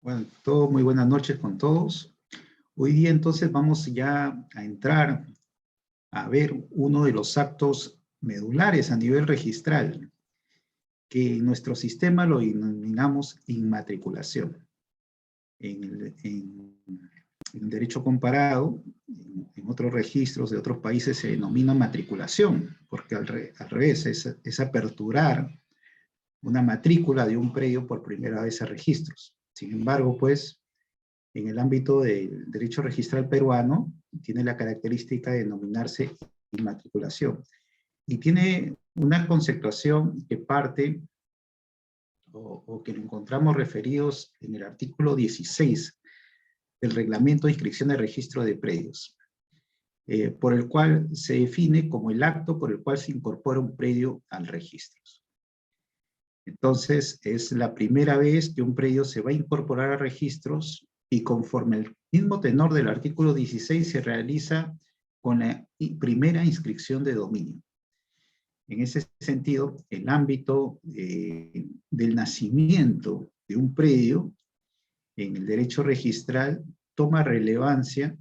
Bueno, todo, muy buenas noches con todos. Hoy día entonces vamos ya a entrar a ver uno de los actos medulares a nivel registral, que en nuestro sistema lo denominamos inmatriculación. En derecho comparado, en otros registros de otros países se denomina matriculación, porque al revés es aperturar una matrícula de un predio por primera vez a registros. Sin embargo, pues, en el ámbito del derecho registral peruano, tiene la característica de denominarse inmatriculación. Y tiene una conceptuación que parte, o que lo encontramos referidos en el artículo 16 del Reglamento de Inscripción de Registro de Predios, por el cual se define como el acto por el cual se incorpora un predio al registro. Entonces, es la primera vez que un predio se va a incorporar a registros y conforme el mismo tenor del artículo 16 se realiza con la primera inscripción de dominio. En ese sentido, el ámbito del nacimiento de un predio en el derecho registral toma relevancia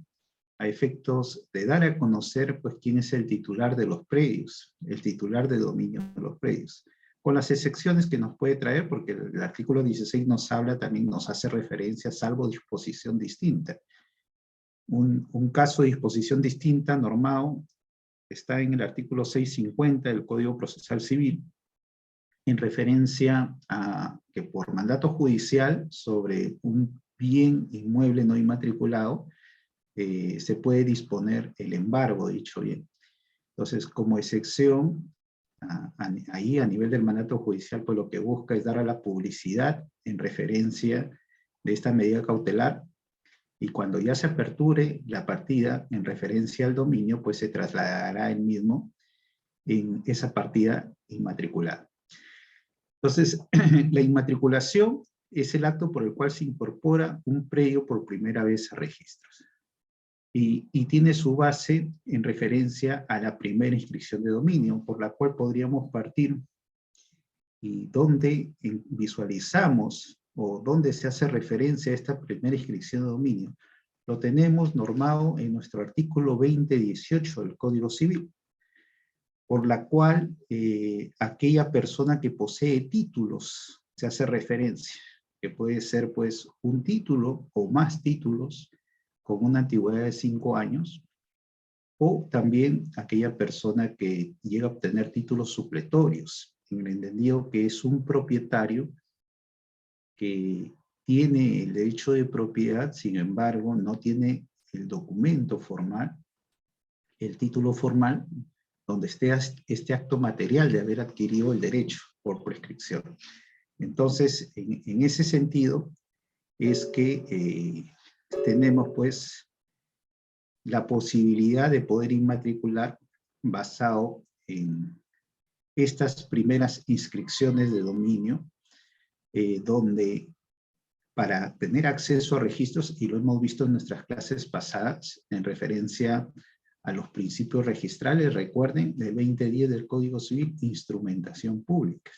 a efectos de dar a conocer pues quién es el titular de los predios, el titular de dominio de los predios, con las excepciones que nos puede traer, porque el artículo 16 nos habla, también nos hace referencia, salvo disposición distinta. Un caso de disposición distinta normado está en el artículo 650 del Código Procesal Civil, en referencia a que por mandato judicial sobre un bien inmueble no inmatriculado, se puede disponer el embargo de dicho bien. Entonces, como excepción, ahí a nivel del mandato judicial, pues lo que busca es dar a la publicidad en referencia de esta medida cautelar, y cuando ya se aperture la partida en referencia al dominio, pues se trasladará el mismo en esa partida inmatriculada. Entonces, la inmatriculación es el acto por el cual se incorpora un predio por primera vez a registros. Y tiene su base en referencia a la primera inscripción de dominio, por la cual podríamos partir y donde visualizamos o donde se hace referencia a esta primera inscripción de dominio. Lo tenemos normado en nuestro artículo 2018 del Código Civil, por la cual aquella persona que posee títulos se hace referencia, que puede ser pues un título o más títulos con una antigüedad de 5 años, o también aquella persona que llega a obtener títulos supletorios, en el entendido que es un propietario que tiene el derecho de propiedad, sin embargo, no tiene el documento formal, el título formal, donde esté este acto material de haber adquirido el derecho por prescripción. Entonces, en ese sentido, es que tenemos pues la posibilidad de poder inmatricular basado en estas primeras inscripciones de dominio, donde para tener acceso a registros, y lo hemos visto en nuestras clases pasadas, en referencia a los principios registrales, recuerden, del 2010 del Código Civil, instrumentación pública.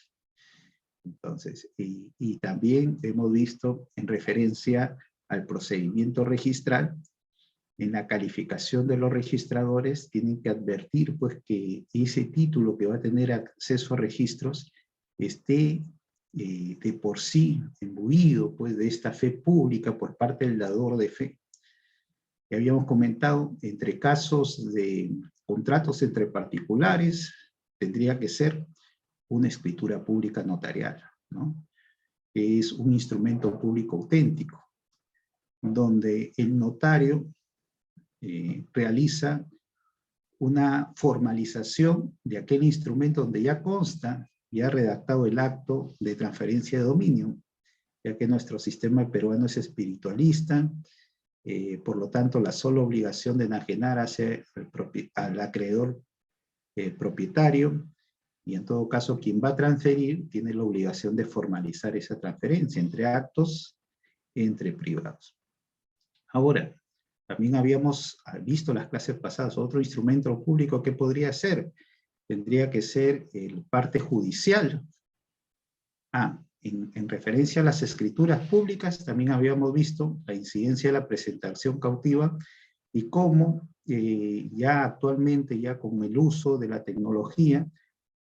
Entonces, y también hemos visto en referencia al procedimiento registral, en la calificación de los registradores tienen que advertir pues que ese título que va a tener acceso a registros esté de por sí imbuido pues de esta fe pública por parte del dador de fe. Ya habíamos comentado, entre casos de contratos entre particulares, tendría que ser una escritura pública notarial, ¿no? Que es un instrumento público auténtico, donde el notario realiza una formalización de aquel instrumento donde ya consta, ya ha redactado el acto de transferencia de dominio, ya que nuestro sistema peruano es espiritualista, por lo tanto la sola obligación de enajenar hacia al acreedor propietario, y en todo caso quien va a transferir tiene la obligación de formalizar esa transferencia entre actos, entre privados. Ahora, también habíamos visto las clases pasadas otro instrumento público que podría ser, tendría que ser el parte judicial. en referencia a las escrituras públicas, también habíamos visto la incidencia de la presentación cautiva y cómo ya actualmente, ya con el uso de la tecnología,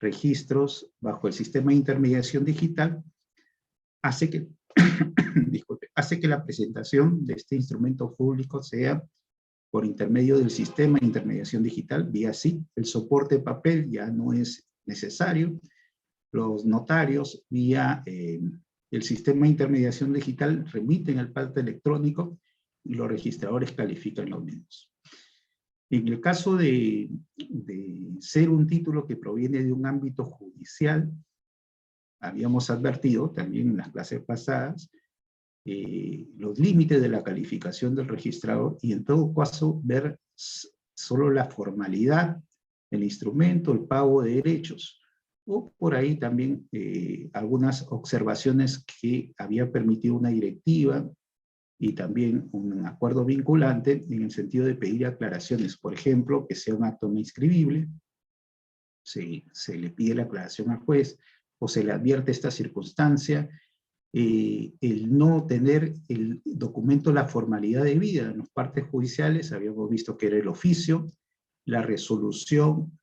registros bajo el sistema de intermediación digital, hace que, disculpe, hace que la presentación de este instrumento público sea por intermedio del sistema de intermediación digital, vía SIC. El soporte de papel ya no es necesario. Los notarios, vía el sistema de intermediación digital, remiten el parte electrónico y los registradores califican los mismos. En el caso de ser un título que proviene de un ámbito judicial, habíamos advertido también en las clases pasadas los límites de la calificación del registrador y en todo caso ver solo la formalidad, el instrumento, el pago de derechos, o por ahí también algunas observaciones que había permitido una directiva y también un acuerdo vinculante en el sentido de pedir aclaraciones, por ejemplo, que sea un acto no inscribible, se le pide la aclaración al juez, o se le advierte esta circunstancia, el no tener el documento, la formalidad debida en las partes judiciales, habíamos visto que era el oficio, la resolución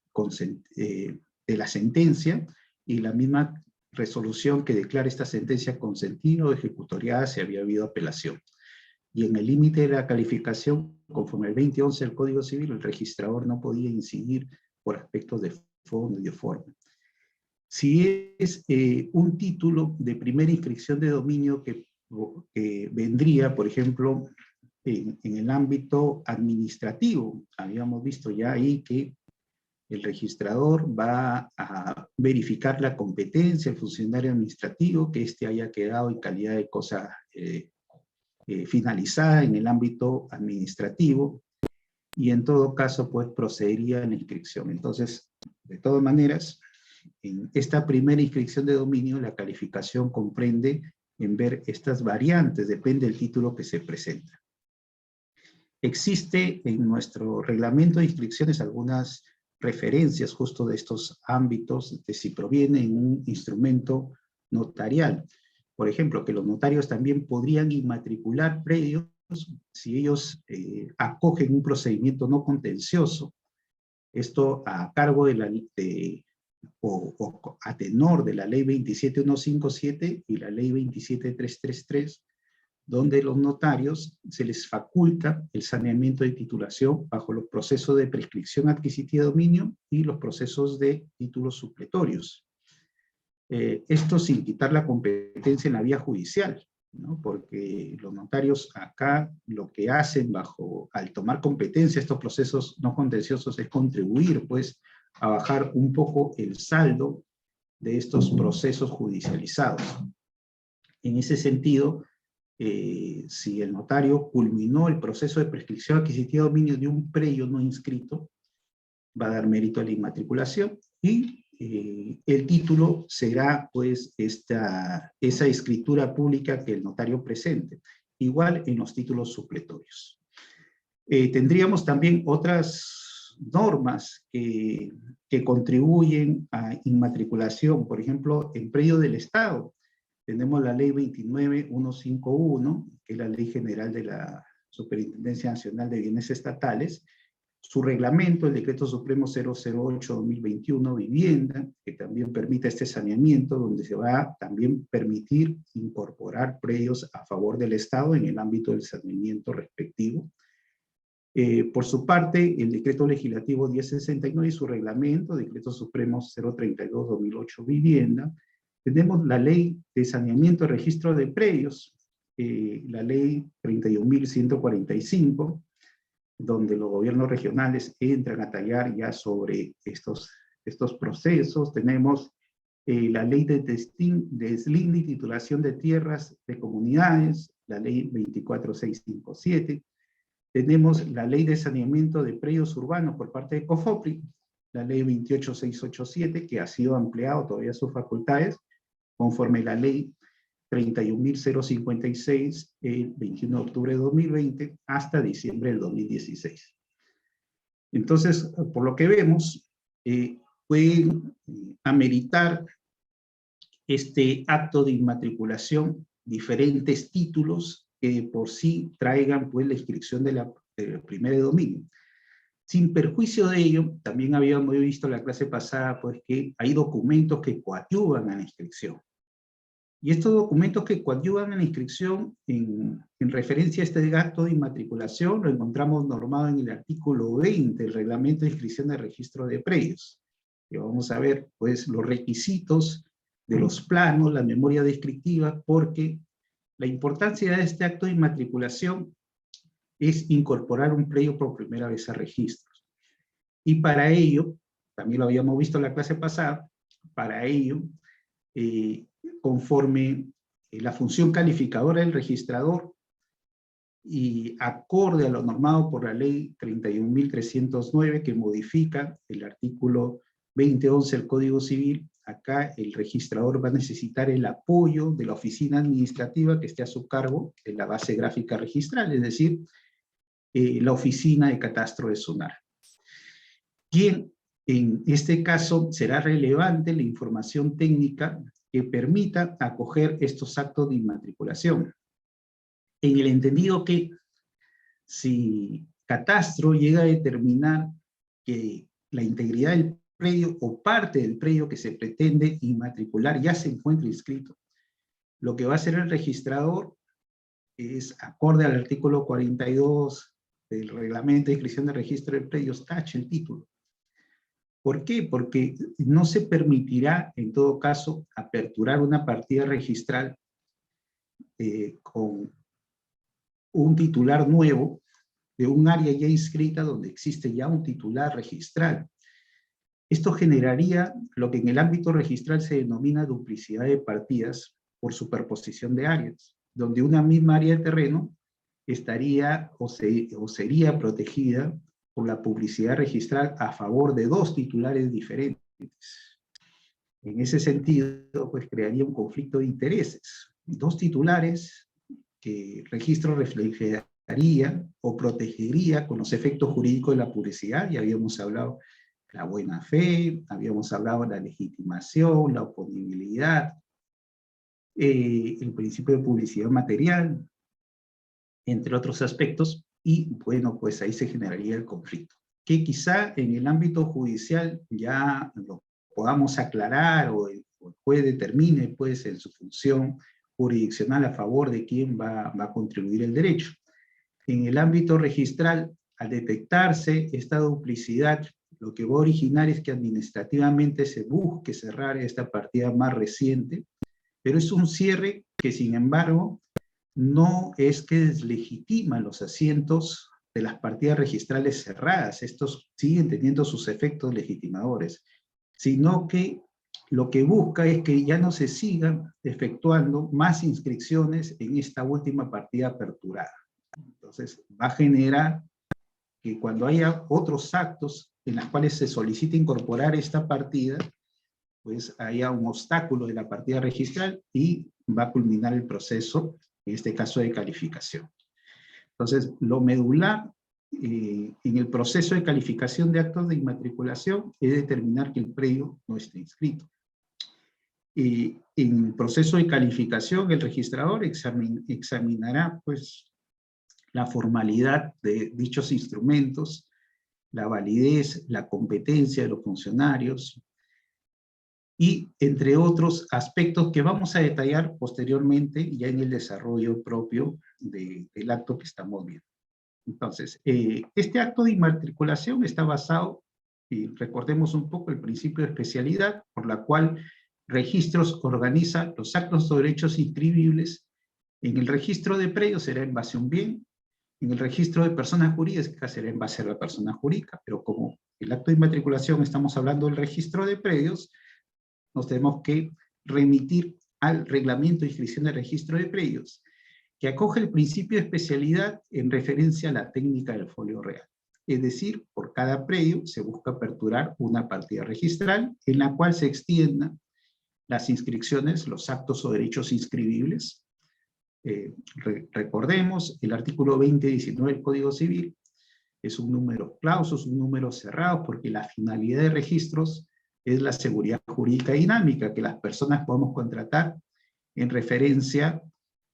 de la sentencia, y la misma resolución que declara esta sentencia consentida o ejecutoriada si había habido apelación. Y en el límite de la calificación, conforme el 2011 del Código Civil, el registrador no podía incidir por aspectos de fondo y de forma. Si es un título de primera inscripción de dominio que vendría, por ejemplo, en el ámbito administrativo, habíamos visto ya ahí que el registrador va a verificar la competencia del funcionario administrativo, que éste haya quedado en calidad de cosa finalizada en el ámbito administrativo, y en todo caso, pues, procedería a la inscripción. Entonces, de todas maneras, en esta primera inscripción de dominio, la calificación comprende en ver estas variantes, depende del título que se presenta. Existe en nuestro reglamento de inscripciones algunas referencias justo de estos ámbitos, de si proviene en un instrumento notarial. Por ejemplo, que los notarios también podrían inmatricular predios si ellos acogen un procedimiento no contencioso, esto a cargo de o a tenor de la ley 27157 y la ley 27333, donde los notarios se les faculta el saneamiento de titulación bajo los procesos de prescripción adquisitiva de dominio y los procesos de títulos supletorios. Esto sin quitar la competencia en la vía judicial, ¿no? Porque los notarios acá lo que hacen al tomar competencia estos procesos no contenciosos es contribuir, pues, a bajar un poco el saldo de estos procesos judicializados. En ese sentido, si el notario culminó el proceso de prescripción adquisitiva de dominio de un predio no inscrito, va a dar mérito a la inmatriculación y el título será, pues, esa escritura pública que el notario presente. Igual en los títulos supletorios. Tendríamos también otras normas que contribuyen a inmatriculación. Por ejemplo, en predio del Estado, tenemos la ley 29151, que es la ley general de la Superintendencia Nacional de Bienes Estatales, su reglamento, el Decreto Supremo 008-2021, vivienda, que también permite este saneamiento, donde se va a también permitir incorporar predios a favor del Estado en el ámbito del saneamiento respectivo. Por su parte, el Decreto Legislativo 1069 y su reglamento, Decreto Supremo 032-2008, vivienda. Tenemos la Ley de Saneamiento y Registro de Predios, la Ley 31.145, donde los gobiernos regionales entran a tallar ya sobre estos procesos. Tenemos la ley de deslinde y titulación de tierras de comunidades, la ley 24657. Tenemos la ley de saneamiento de predios urbanos por parte de COFOPRI, la ley 28687, que ha sido ampliado todavía sus facultades, conforme la ley 31.056, el 21 de octubre de 2020, hasta diciembre del 2016. Entonces, por lo que vemos, pueden ameritar este acto de inmatriculación diferentes títulos que por sí traigan pues la inscripción del primer dominio. Sin perjuicio de ello, también habíamos visto la clase pasada pues que hay documentos que coadyuvan a la inscripción. Y estos documentos que coadyuvan a la inscripción en referencia a este acto de inmatriculación lo encontramos normado en el artículo 20 del Reglamento de Inscripción de Registro de Predios. Y vamos a ver pues los requisitos de los planos, la memoria descriptiva, porque la importancia de este acto de inmatriculación es incorporar un predio por primera vez a registros. Y para ello, también lo habíamos visto en la clase pasada, para ello, conforme la función calificadora del registrador y acorde a lo normado por la ley 31.309 que modifica el artículo 2011 del Código Civil, acá el registrador va a necesitar el apoyo de la oficina administrativa que esté a su cargo en la base gráfica registral, es decir, la oficina de catastro de SUNAR. Quien en este caso será relevante la información técnica que permita acoger estos actos de inmatriculación. En el entendido que si catastro llega a determinar que la integridad del predio o parte del predio que se pretende inmatricular ya se encuentra inscrito, lo que va a hacer el registrador es, acorde al artículo 42 del Reglamento de Inscripción de Registro de Predios, tache el título. ¿Por qué? Porque no se permitirá, en todo caso, aperturar una partida registral con un titular nuevo de un área ya inscrita donde existe ya un titular registral. Esto generaría lo que en el ámbito registral se denomina duplicidad de partidas por superposición de áreas, donde una misma área de terreno estaría o sería protegida por la publicidad registral a favor de dos titulares diferentes. En ese sentido, pues crearía un conflicto de intereses. Dos titulares que el registro reflejaría o protegería con los efectos jurídicos de la publicidad. Ya habíamos hablado de la buena fe, habíamos hablado de la legitimación, la oponibilidad, el principio de publicidad material, entre otros aspectos, y bueno, pues ahí se generaría el conflicto. Que quizá en el ámbito judicial ya lo podamos aclarar o el juez determine pues en su función jurisdiccional a favor de quién va a contribuir el derecho. En el ámbito registral, al detectarse esta duplicidad, lo que va a originar es que administrativamente se busque cerrar esta partida más reciente, pero es un cierre que sin embargo no es que deslegitima los asientos de las partidas registrales cerradas, estos siguen teniendo sus efectos legitimadores, sino que lo que busca es que ya no se sigan efectuando más inscripciones en esta última partida aperturada. Entonces va a generar que cuando haya otros actos en los cuales se solicite incorporar esta partida, pues haya un obstáculo de la partida registral y va a culminar el proceso, en este caso de calificación. Entonces, lo medular en el proceso de calificación de actos de inmatriculación es determinar que el predio no esté inscrito. En el proceso de calificación, el registrador examinará pues, la formalidad de dichos instrumentos, la validez, la competencia de los funcionarios, y entre otros aspectos que vamos a detallar posteriormente ya en el desarrollo propio del acto que estamos viendo. Entonces, este acto de inmatriculación está basado, y recordemos un poco el principio de especialidad, por la cual Registros organiza los actos de derechos inscribibles. En el registro de predios será en base a un bien, en el registro de personas jurídicas será en base a la persona jurídica, pero como el acto de inmatriculación estamos hablando del registro de predios, nos tenemos que remitir al reglamento de inscripción de registro de predios, que acoge el principio de especialidad en referencia a la técnica del folio real. Es decir, por cada predio se busca aperturar una partida registral en la cual se extiendan las inscripciones, los actos o derechos inscribibles. Recordemos, el artículo 2019 del Código Civil es un número clausus, un número cerrado, porque la finalidad de registros es la seguridad jurídica dinámica, que las personas podemos contratar en referencia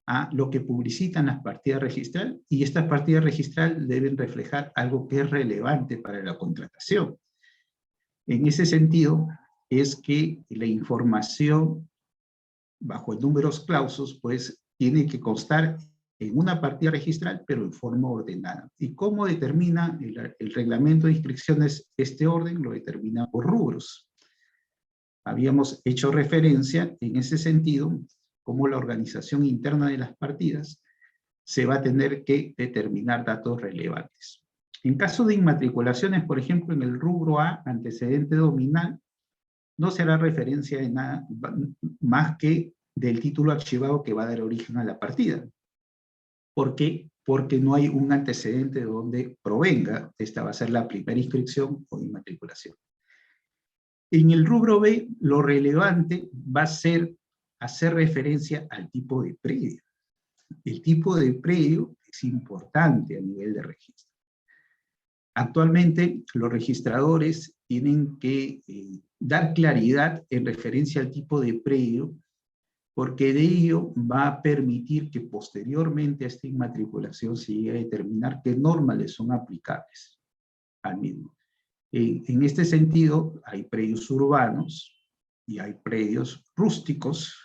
a lo que publicitan las partidas registrales, y estas partidas registrales deben reflejar algo que es relevante para la contratación. En ese sentido, es que la información bajo el numerus clausus, pues, tiene que constar en una partida registral, pero en forma ordenada. ¿Y cómo determina el reglamento de inscripciones este orden? Lo determina por rubros. Habíamos hecho referencia en ese sentido, cómo la organización interna de las partidas se va a tener que determinar datos relevantes. En caso de inmatriculaciones, por ejemplo, en el rubro A, antecedente dominal, no se hará referencia de nada más que del título archivado que va a dar origen a la partida. ¿Por qué? Porque no hay un antecedente de donde provenga. Esta va a ser la primera inscripción o inmatriculación. En el rubro B, lo relevante va a ser hacer referencia al tipo de predio. El tipo de predio es importante a nivel de registro. Actualmente, los registradores tienen que dar claridad en referencia al tipo de predio, porque de ello va a permitir que posteriormente a esta inmatriculación se llegue a determinar qué normas le son aplicables al mismo. En este sentido, hay predios urbanos y hay predios rústicos.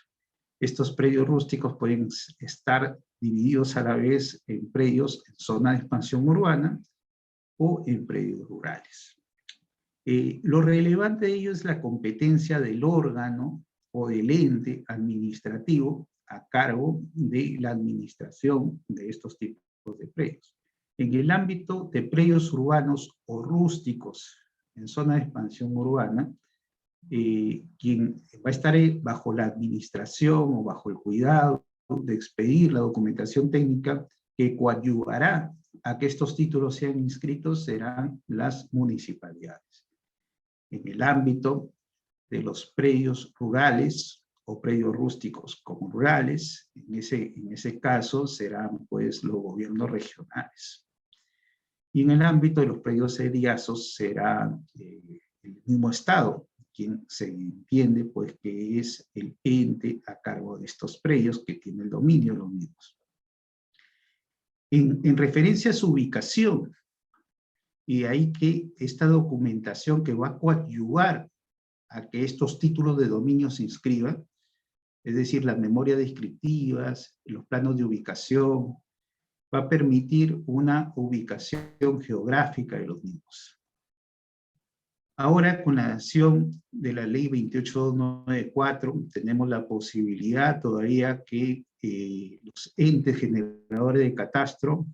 Estos predios rústicos pueden estar divididos a la vez en predios en zona de expansión urbana o en predios rurales. Lo relevante de ello es la competencia del órgano o del ente administrativo a cargo de la administración de estos tipos de predios. En el ámbito de predios urbanos o rústicos en zona de expansión urbana, quien va a estar bajo la administración o bajo el cuidado de expedir la documentación técnica que coadyuvará a que estos títulos sean inscritos serán las municipalidades. En el ámbito de los predios rurales o predios rústicos como rurales, en ese caso serán pues los gobiernos regionales. Y en el ámbito de los predios sediazos será el mismo Estado, quien se entiende pues que es el ente a cargo de estos predios que tiene el dominio de los mismos. En referencia a su ubicación, y de ahí que esta documentación que va a coadyuvar a que estos títulos de dominio se inscriban, es decir, las memorias descriptivas, los planos de ubicación, va a permitir una ubicación geográfica de los mismos. Ahora, con la acción de la ley 28294, tenemos la posibilidad todavía que los entes generadores de catastro,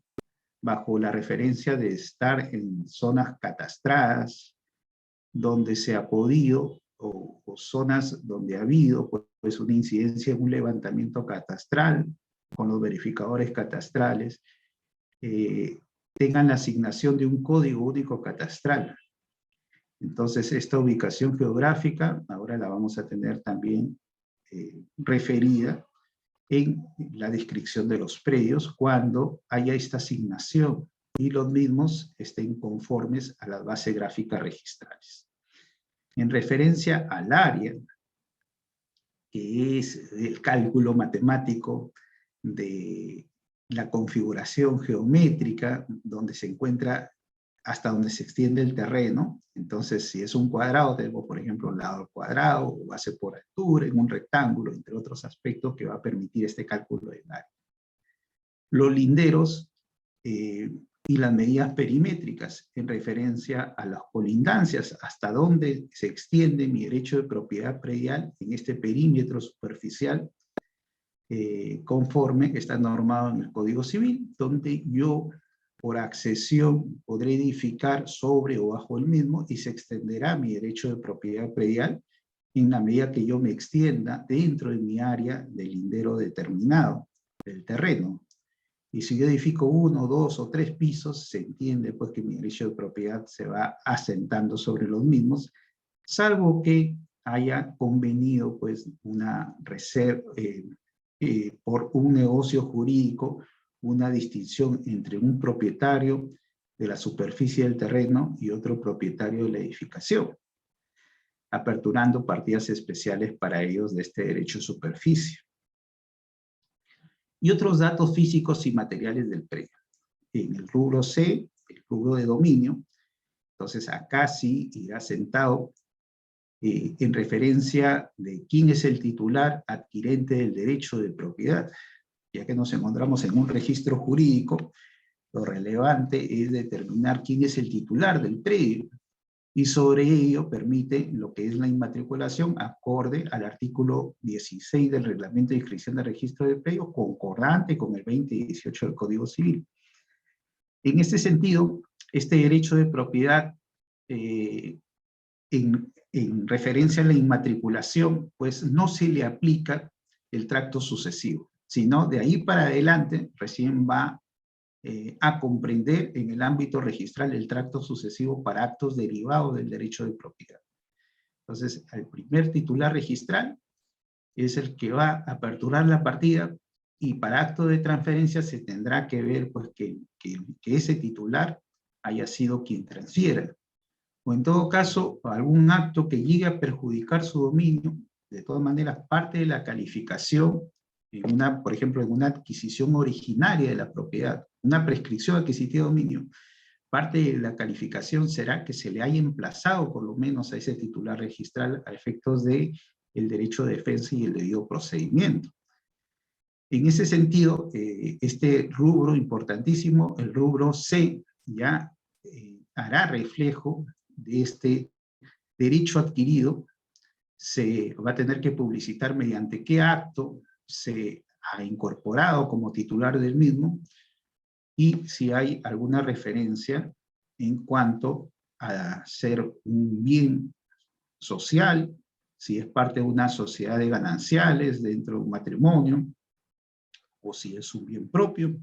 bajo la referencia de estar en zonas catastradas, donde se ha podido, o zonas donde ha habido pues una incidencia en un levantamiento catastral, con los verificadores catastrales, tengan la asignación de un código único catastral. Entonces, esta ubicación geográfica ahora la vamos a tener también referida en la descripción de los predios cuando haya esta asignación y los mismos estén conformes a las bases gráficas registrales. En referencia al área, que es el cálculo matemático de la configuración geométrica, donde se encuentra hasta donde se extiende el terreno. Entonces, si es un cuadrado, tenemos, por ejemplo, un lado al cuadrado, o base por altura, en un rectángulo, entre otros aspectos que va a permitir este cálculo del área. Los linderos y las medidas perimétricas en referencia a las colindancias, hasta dónde se extiende mi derecho de propiedad predial en este perímetro superficial, conforme está normado en el Código Civil, donde yo por accesión podré edificar sobre o bajo el mismo y se extenderá mi derecho de propiedad predial en la medida que yo me extienda dentro de mi área de lindero determinado del terreno. Y si yo edifico 1, 2 o 3 pisos, se entiende pues que mi derecho de propiedad se va asentando sobre los mismos, salvo que haya convenido pues una reserva, por un negocio jurídico, una distinción entre un propietario de la superficie del terreno y otro propietario de la edificación. aperturando partidas especiales para ellos de este derecho de superficie. Y otros datos físicos y materiales del predio. En el rubro C, el rubro de dominio, entonces acá sí irá sentado en referencia de quién es el titular adquirente del derecho de propiedad. Ya que nos encontramos en un registro jurídico, lo relevante es determinar quién es el titular del predio, y sobre ello permite lo que es la inmatriculación acorde al artículo 16 del Reglamento de Inscripción de Registro de Predio, concordante con el 2018 del Código Civil. En este sentido, este derecho de propiedad, en referencia a la inmatriculación, pues no se le aplica el tracto sucesivo, sino de ahí para adelante recién va a comprender en el ámbito registral el tracto sucesivo para actos derivados del derecho de propiedad. Entonces, el primer titular registral es el que va a aperturar la partida, y para acto de transferencia se tendrá que ver pues, que ese titular haya sido quien transfiera. O en todo caso, algún acto que llegue a perjudicar su dominio, de todas maneras, parte de la calificación, por ejemplo, en una adquisición originaria de la propiedad, una prescripción adquisitiva de dominio, parte de la calificación será que se le haya emplazado por lo menos a ese titular registral a efectos de el derecho de defensa y el debido procedimiento. En ese sentido, este rubro importantísimo, el rubro C, ya hará reflejo de este derecho adquirido. Se va a tener que publicitar mediante qué acto se ha incorporado como titular del mismo, y si hay alguna referencia en cuanto a ser un bien social, si es parte de una sociedad de gananciales dentro de un matrimonio, o si es un bien propio.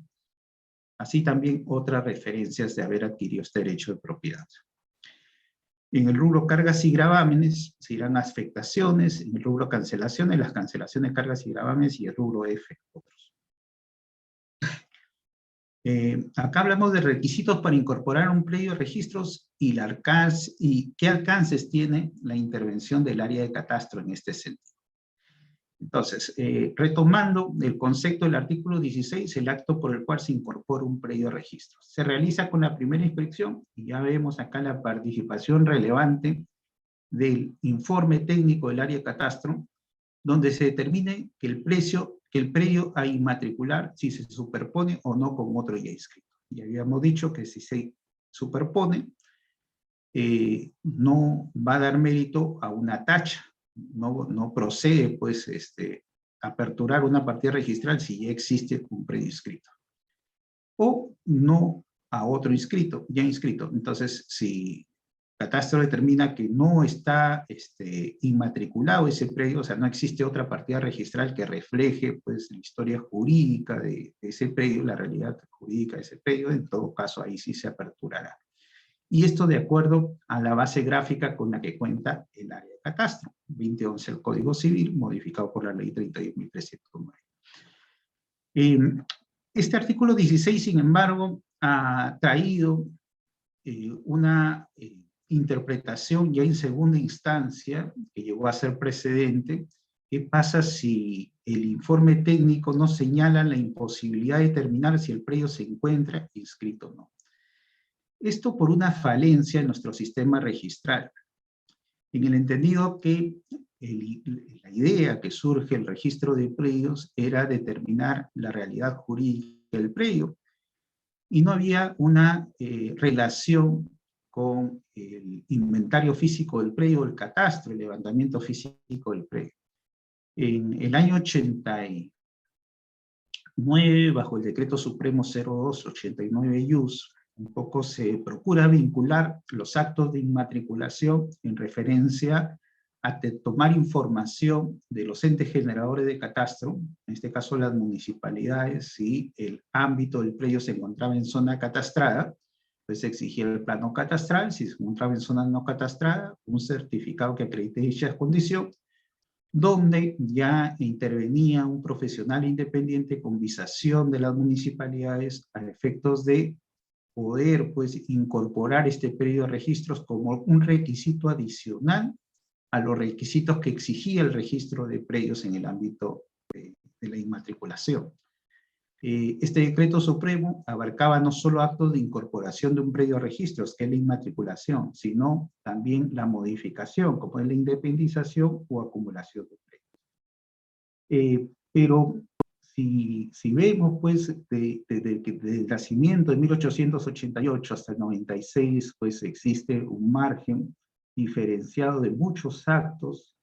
Así también otras referencias de haber adquirido este derecho de propiedad. En el rubro cargas y gravámenes se irán afectaciones, en el rubro cancelaciones, las cancelaciones, cargas y gravámenes, y el rubro F, otros. Acá hablamos de requisitos para incorporar un predio de registros y qué alcances tiene la intervención del área de catastro en este sentido. Entonces, retomando el concepto del artículo 16, el acto por el cual se incorpora un predio de registro. Se realiza con la primera inspección, y ya vemos acá la participación relevante del informe técnico del área de catastro, donde se determine que el predio a inmatricular, si se superpone o no con otro ya inscrito. Ya habíamos dicho que si se superpone, no va a dar mérito a una tacha. No procede, pues, aperturar una partida registral si ya existe un predio inscrito. O no a otro inscrito, ya inscrito. Entonces, si Catastro determina que no está inmatriculado ese predio, o sea, no existe otra partida registral que refleje, pues, la historia jurídica de ese predio, la realidad jurídica de ese predio, en todo caso, ahí sí se aperturará. Y esto de acuerdo a la base gráfica con la que cuenta el área de catastro, 2011 del Código Civil, modificado por la Ley 31.309. Este artículo 16, sin embargo, ha traído una interpretación ya en segunda instancia, que llegó a ser precedente. ¿Qué pasa si el informe técnico no señala la imposibilidad de determinar si el predio se encuentra inscrito o no? Esto por una falencia en nuestro sistema registral, en el entendido que la idea que surge el registro de predios era determinar la realidad jurídica del predio, y no había una relación con el inventario físico del predio, el catastro, el levantamiento físico del predio. En el año 89, bajo el Decreto Supremo 0289-IUS, un poco se procura vincular los actos de inmatriculación en referencia a tomar información de los entes generadores de catastro, en este caso las municipalidades, si el ámbito del predio se encontraba en zona catastrada, pues exigir el plano catastral; si se encontraba en zona no catastrada, un certificado que acredite dicha condición, donde ya intervenía un profesional independiente con visación de las municipalidades a efectos de poder, pues, incorporar este predio de registros como un requisito adicional a los requisitos que exigía el registro de predios en el ámbito de la inmatriculación. Este decreto supremo abarcaba no solo actos de incorporación de un predio a registros, que es la inmatriculación, sino también la modificación, como es la independización o acumulación de predios. Pero si vemos, pues, desde el nacimiento de 1888 hasta el 96, pues existe un margen diferenciado de muchos actos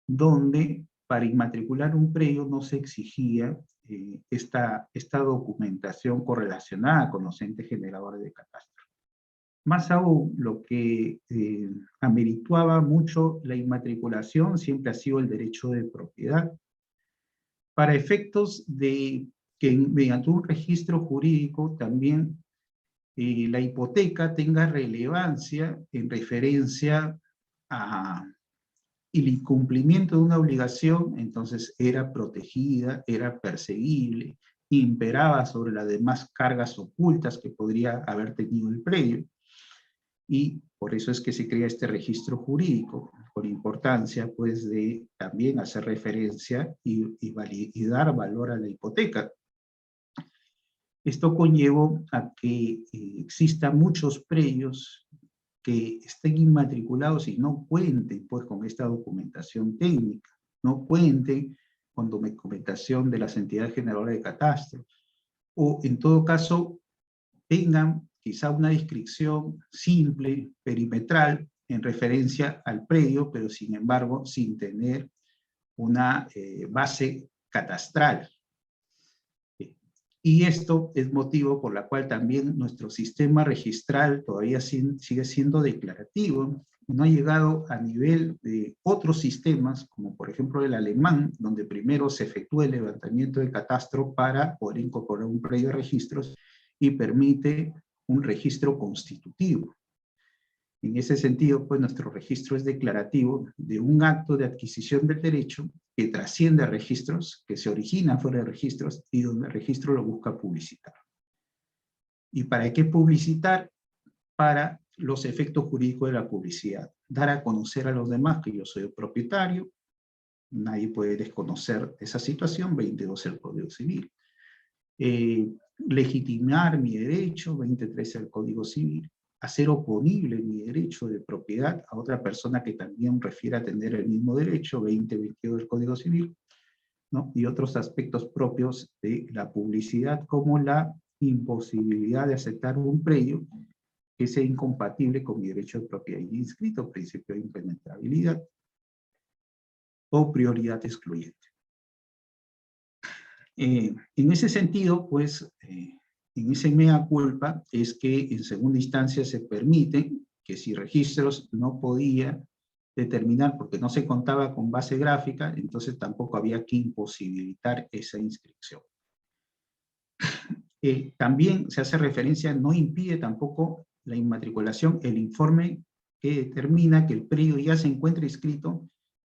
donde para inmatricular un predio no se exigía esta documentación correlacionada con los entes generadores de catastro. Más aún, lo que amerituaba mucho la inmatriculación siempre ha sido el derecho de propiedad, para efectos de que mediante un registro jurídico también la hipoteca tenga relevancia en referencia a el incumplimiento de una obligación, entonces era protegida, era perseguible, imperaba sobre las demás cargas ocultas que podría haber tenido el predio. Y por eso es que se crea este registro jurídico, con importancia pues de también hacer referencia y dar valor a la hipoteca. Esto conllevó a que existan muchos predios que estén inmatriculados y no cuenten pues con esta documentación técnica, no cuenten con documentación de las entidades generadoras de catastro, o en todo caso tengan quizá una descripción simple, perimetral, en referencia al predio, pero sin embargo sin tener una base catastral. Y esto es motivo por la cual también nuestro sistema registral todavía sigue siendo declarativo. No ha llegado a nivel de otros sistemas, como por ejemplo el alemán, donde primero se efectúa el levantamiento de catastro para poder incorporar un predio de registros y permite un registro constitutivo. En ese sentido, pues nuestro registro es declarativo de un acto de adquisición del derecho que trasciende a registros, que se origina fuera de registros y donde el registro lo busca publicitar. ¿Y para qué publicitar? Para los efectos jurídicos de la publicidad. Dar a conocer a los demás que yo soy el propietario, nadie puede desconocer esa situación, 22 el Código Civil. Legitimar mi derecho, 23 el Código Civil. Hacer oponible mi derecho de propiedad a otra persona que también refiere a tener el mismo derecho, 20-22 del Código Civil, ¿no? Y otros aspectos propios de la publicidad, como la imposibilidad de aceptar un predio que sea incompatible con mi derecho de propiedad inscrito, principio de impenetrabilidad, o prioridad excluyente. En ese sentido, pues, en ese mea culpa es que en segunda instancia se permite que si registros no podía determinar porque no se contaba con base gráfica, entonces tampoco había que imposibilitar esa inscripción. También se hace referencia, no impide tampoco la inmatriculación, el informe que determina que el predio ya se encuentra inscrito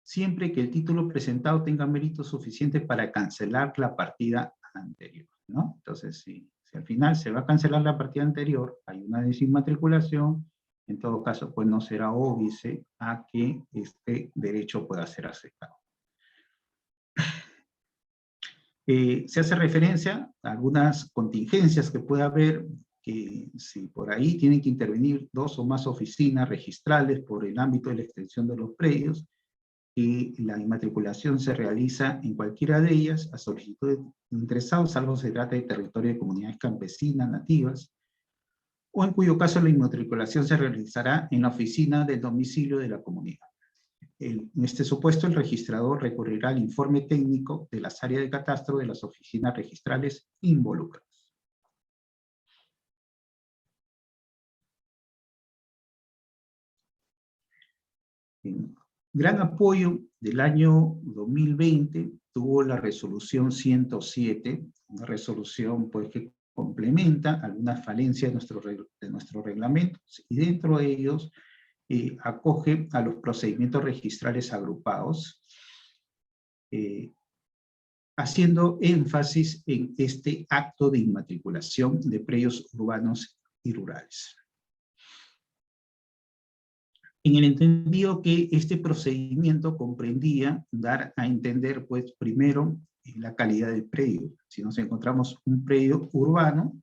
siempre que el título presentado tenga mérito suficiente para cancelar la partida anterior, ¿no? Entonces, si al final se va a cancelar la partida anterior, hay una desinmatriculación, en todo caso, pues no será óbice a que este derecho pueda ser aceptado. Se hace referencia a algunas contingencias que puede haber, que si por ahí tienen que intervenir 2 o más oficinas registrales por el ámbito de la extensión de los predios, y la inmatriculación se realiza en cualquiera de ellas a solicitud de interesados, salvo se trata de territorio de comunidades campesinas, nativas, o en cuyo caso la inmatriculación se realizará en la oficina del domicilio de la comunidad. En este supuesto, el registrador recurrirá al informe técnico de las áreas de catastro de las oficinas registrales involucradas. Gran apoyo del año 2020 tuvo la resolución 107, una resolución pues, que complementa algunas falencias de nuestros reglamentos, y dentro de ellos acoge a los procedimientos registrales agrupados, haciendo énfasis en este acto de inmatriculación de predios urbanos y rurales. en el entendido que este procedimiento comprendía dar a entender, pues, primero, la calidad del predio, si nos encontramos un predio urbano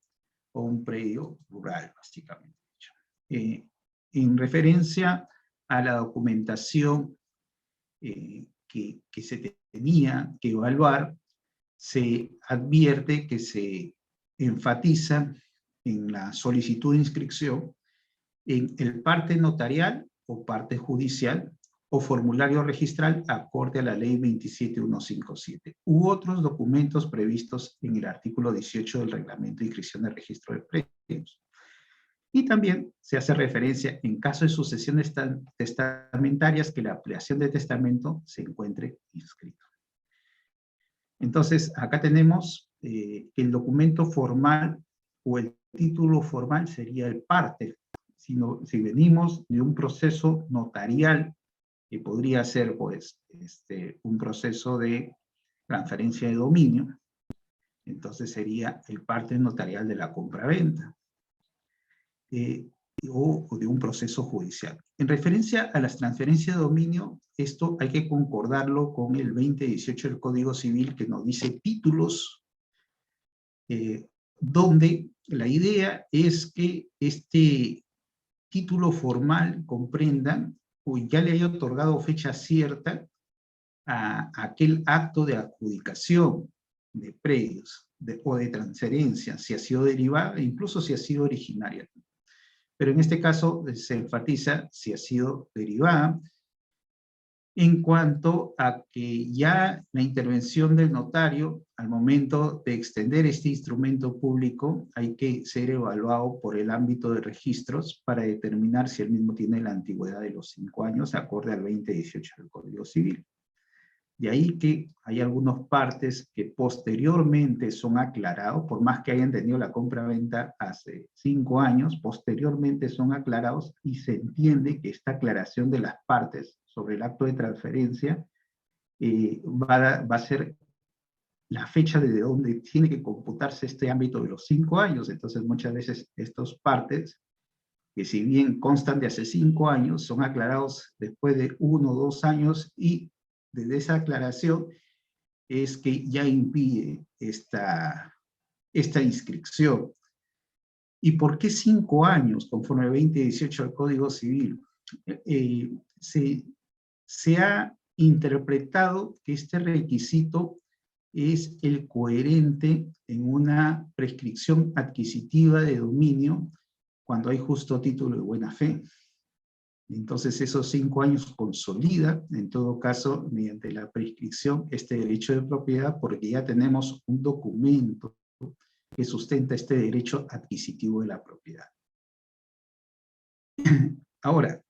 o un predio rural, básicamente. En referencia a la documentación que se tenía que evaluar, se advierte que se enfatiza en la solicitud de inscripción en el parte notarial o parte judicial o formulario registral acorde a la ley 27157 u otros documentos previstos en el artículo 18 del reglamento de inscripción de registro de predios. Y también se hace referencia en caso de sucesiones testamentarias que la ampliación de testamento se encuentre inscrito. Entonces, acá tenemos el documento formal o el título formal sería el parte. Si venimos de un proceso notarial, que podría ser pues, un proceso de transferencia de dominio, entonces sería el parte notarial de la compraventa. O de un proceso judicial. En referencia a las transferencias de dominio, esto hay que concordarlo con el 2018 del Código Civil, que nos dice títulos, donde la idea es que este título formal comprenda o ya le haya otorgado fecha cierta a aquel acto de adjudicación de predios o de transferencia, si ha sido derivada, incluso si ha sido originaria. Pero en este caso se enfatiza si ha sido derivada, en cuanto a que ya la intervención del notario, al momento de extender este instrumento público, hay que ser evaluado por el ámbito de registros para determinar si el mismo tiene la antigüedad de los 5 años, acorde al 2018 del Código Civil. De ahí que hay algunas partes que posteriormente son aclarados, por más que hayan tenido la compra-venta hace 5 años, posteriormente son aclarados y se entiende que esta aclaración de las partes sobre el acto de transferencia va a ser la fecha desde donde tiene que computarse este ámbito de los 5 años. Entonces muchas veces estas partes, que si bien constan de hace 5 años, son aclarados después de 1 o 2 años y desde esa aclaración es que ya impide esta inscripción. ¿Y por qué 5 años, conforme al 2018 del Código Civil? Se ha interpretado que este requisito es el coherente en una prescripción adquisitiva de dominio cuando hay justo título de buena fe. Entonces esos 5 años consolida, en todo caso, mediante la prescripción, este derecho de propiedad, porque ya tenemos un documento que sustenta este derecho adquisitivo de la propiedad. Ahora,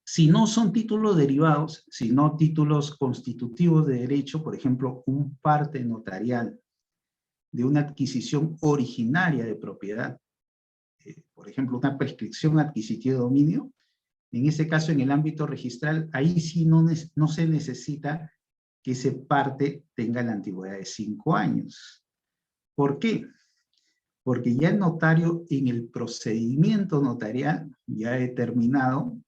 si no son títulos derivados, sino títulos constitutivos de derecho, por ejemplo, un parte notarial de una adquisición originaria de propiedad, por ejemplo, una prescripción adquisitiva de dominio, en ese caso, en el ámbito registral, ahí sí no se necesita que ese parte tenga la antigüedad de 5 años. ¿Por qué? Porque ya el notario en el procedimiento notarial ya ha determinado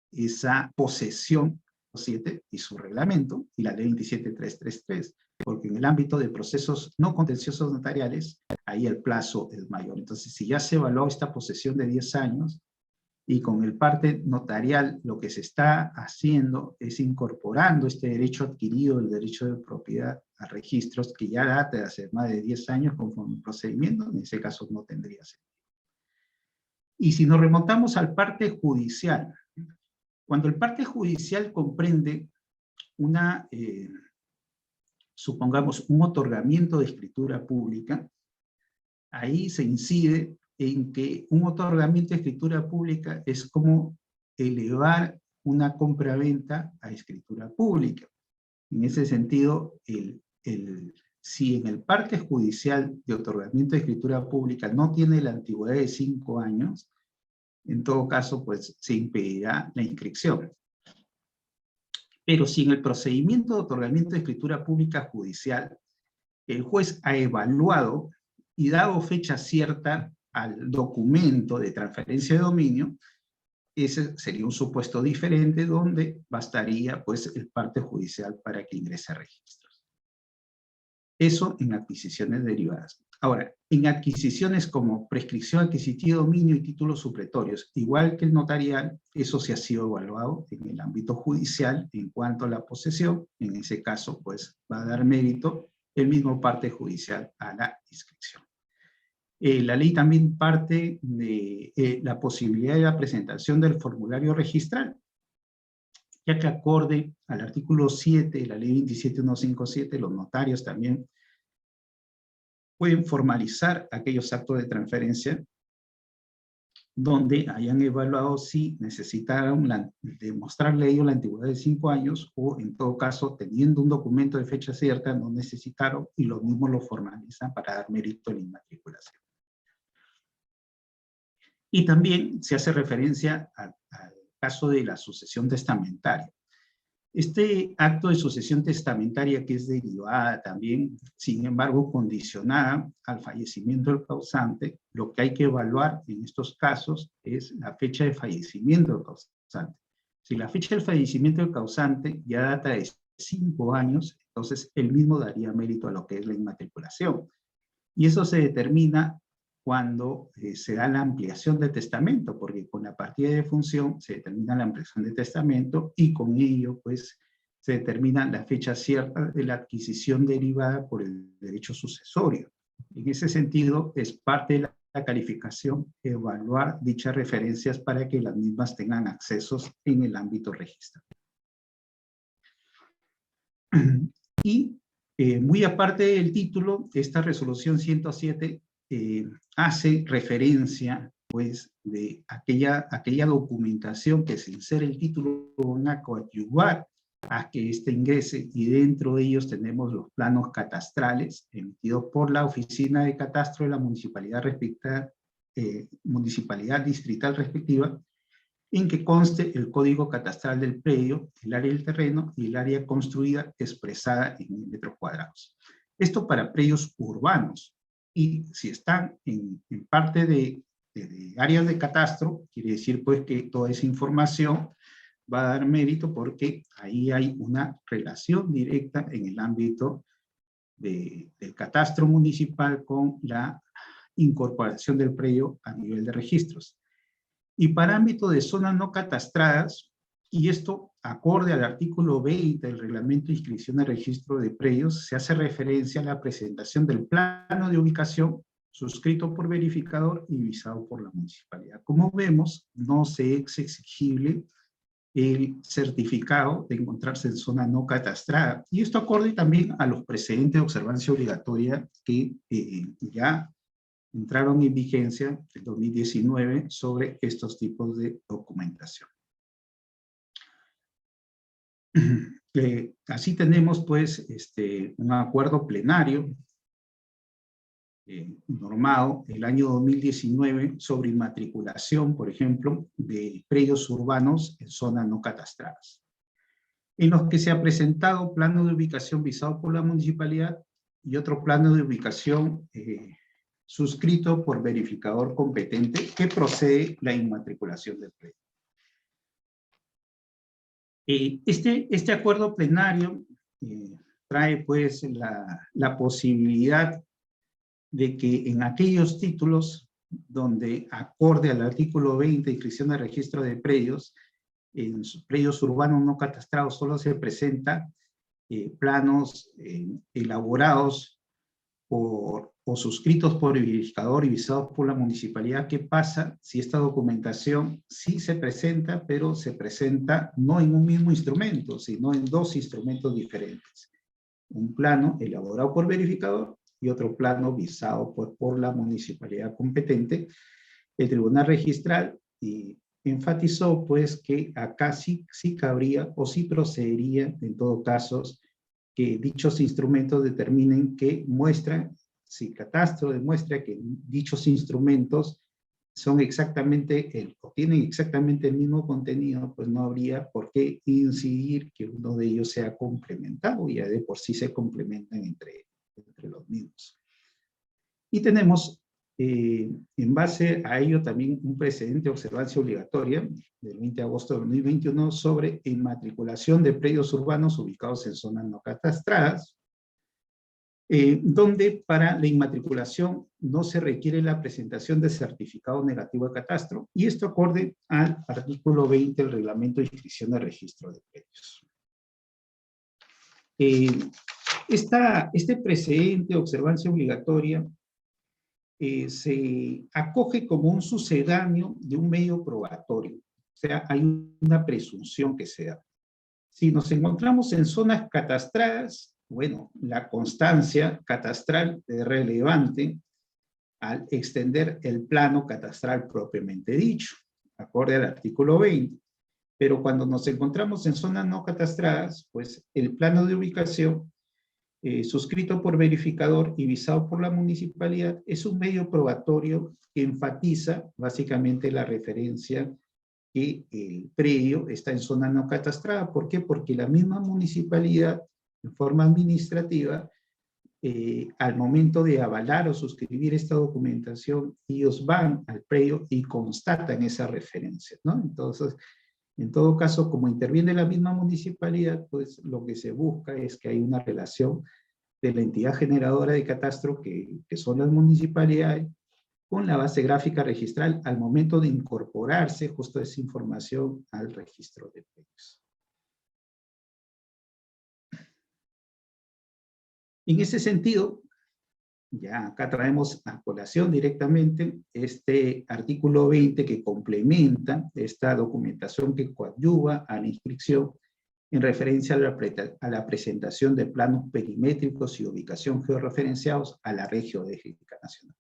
esa posesión 7 y su reglamento y la ley 27333, porque en el ámbito de procesos no contenciosos notariales, ahí el plazo es mayor. Entonces, si ya se evaluó esta posesión de 10 años, y con el parte notarial lo que se está haciendo es incorporando este derecho adquirido, el derecho de propiedad a registros, que ya data de hace más de 10 años conforme el procedimiento, en ese caso no tendría sentido. Y si nos remontamos al parte judicial, cuando el parte judicial comprende una, supongamos, un otorgamiento de escritura pública, ahí se incide en que un otorgamiento de escritura pública es como elevar una compra-venta a escritura pública. En ese sentido, si en el parte judicial de otorgamiento de escritura pública no tiene la antigüedad de 5 años, en todo caso, pues se impedirá la inscripción. Pero si en el procedimiento de otorgamiento de escritura pública judicial, el juez ha evaluado y dado fecha cierta al documento de transferencia de dominio, ese sería un supuesto diferente donde bastaría pues el parte judicial para que ingrese a registros. Eso en adquisiciones derivadas. Ahora, en adquisiciones como prescripción adquisitiva, dominio y títulos supletorios, igual que el notarial, eso se ha sido evaluado en el ámbito judicial en cuanto a la posesión. En ese caso, pues va a dar mérito el mismo parte judicial a la inscripción. La ley también parte de la posibilidad de la presentación del formulario registral, ya que acorde al artículo 7 de la ley 27157, los notarios también pueden formalizar aquellos actos de transferencia donde hayan evaluado si necesitaron demostrarle a ellos la antigüedad de 5 años o en todo caso teniendo un documento de fecha cierta no necesitaron y los mismos lo formalizan para dar mérito a la inmatriculación. Y también se hace referencia al caso de la sucesión testamentaria. Este acto de sucesión testamentaria que es derivada también, sin embargo, condicionada al fallecimiento del causante, lo que hay que evaluar en estos casos es la fecha de fallecimiento del causante. Si la fecha del fallecimiento del causante ya data de 5 años, entonces él mismo daría mérito a lo que es la inmatriculación. Y eso se determina cuando se da la ampliación del testamento, porque con la partida de función se determina la ampliación del testamento y con ello, pues, se determina la fecha cierta de la adquisición derivada por el derecho sucesorio. En ese sentido, es parte de la calificación evaluar dichas referencias para que las mismas tengan accesos en el ámbito registral. Y muy aparte del título, esta resolución 107 hace referencia, pues, de aquella documentación que sin ser el título van a coadyuvar a que éste ingrese, y dentro de ellos tenemos los planos catastrales emitidos por la Oficina de Catastro de la municipalidad distrital respectiva, en que conste el código catastral del predio, el área del terreno y el área construida expresada en metros cuadrados. Esto para predios urbanos. Y si están en parte de áreas de catastro, quiere decir pues que toda esa información va a dar mérito porque ahí hay una relación directa en el ámbito del catastro municipal con la incorporación del predio a nivel de registros. Y para ámbito de zonas no catastradas, y esto acorde al artículo 20 del Reglamento de Inscripción de Registro de Predios, se hace referencia a la presentación del plano de ubicación suscrito por verificador y visado por la municipalidad. Como vemos, no se es exigible el certificado de encontrarse en zona no catastrada. Y esto acorde también a los precedentes de observancia obligatoria que ya entraron en vigencia en 2019 sobre estos tipos de documentación. Así tenemos pues un acuerdo plenario normado el año 2019 sobre inmatriculación, por ejemplo, de predios urbanos en zonas no catastradas, en los que se ha presentado plano de ubicación visado por la municipalidad y otro plano de ubicación suscrito por verificador competente que procede la inmatriculación del predio. Este acuerdo plenario trae pues la posibilidad de que en aquellos títulos donde acorde al artículo 20 de inscripción de registro de predios, en predios urbanos no catastrados solo se presenta planos elaborados o suscritos por el verificador y visados por la municipalidad. ¿Qué pasa si esta documentación sí se presenta, pero se presenta no en un mismo instrumento, sino en dos instrumentos diferentes? Un plano elaborado por verificador y otro plano visado por la municipalidad competente. El Tribunal Registral enfatizó pues que acá sí cabría o sí procedería en todo caso que dichos instrumentos determinen que muestran, si Catastro demuestra que dichos instrumentos son exactamente o tienen exactamente el mismo contenido, pues no habría por qué incidir que uno de ellos sea complementado, ya de por sí se complementan entre los mismos. Y tenemos, en base a ello, también un precedente de observancia obligatoria del 20 de agosto de 2021 sobre inmatriculación de predios urbanos ubicados en zonas no catastradas, donde para la inmatriculación no se requiere la presentación de certificado negativo de catastro, y esto acorde al artículo 20 del Reglamento de Inscripción de Registro de Predios. Este precedente de observancia obligatoria se acoge como un sucedáneo de un medio probatorio. O sea, hay una presunción que se da. Si nos encontramos en zonas catastradas, bueno, la constancia catastral es relevante al extender el plano catastral propiamente dicho, acorde al artículo 20. Pero cuando nos encontramos en zonas no catastradas, pues el plano de ubicación suscrito por verificador y visado por la municipalidad es un medio probatorio que enfatiza básicamente la referencia que el predio está en zona no catastrada. ¿Por qué? Porque la misma municipalidad, en forma administrativa, al momento de avalar o suscribir esta documentación, ellos van al predio y constatan esa referencia, ¿no? Entonces, en todo caso, como interviene la misma municipalidad, pues lo que se busca es que hay una relación de la entidad generadora de catastro, que son las municipalidades, con la base gráfica registral al momento de incorporarse justo esa información al registro de predios. En ese sentido, ya acá traemos a colación directamente este artículo 20 que complementa esta documentación que coadyuva a la inscripción en referencia a la presentación de planos perimétricos y ubicación georreferenciados a la Red Geodésica Nacional.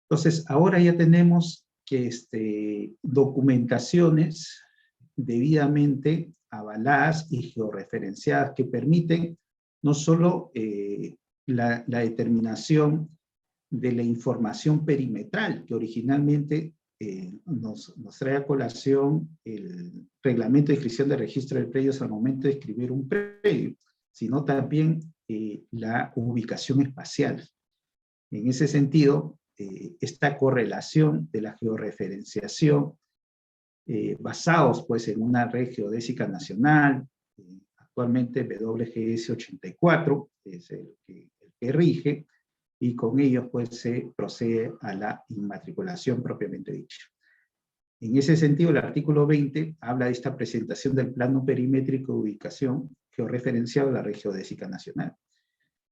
Entonces, ahora ya tenemos que documentaciones debidamente avaladas y georreferenciadas que permiten no solo la determinación de la información perimetral que originalmente nos trae a colación el reglamento de inscripción de registro de predios al momento de escribir un predio, sino también la ubicación espacial. En ese sentido, esta correlación de la georreferenciación basados pues en una red geodésica nacional, actualmente WGS 84 es el que rige, y con ellos pues se procede a la inmatriculación propiamente dicha. En ese sentido, el artículo 20 habla de esta presentación del plano perimétrico de ubicación georreferenciado de la red geodésica nacional.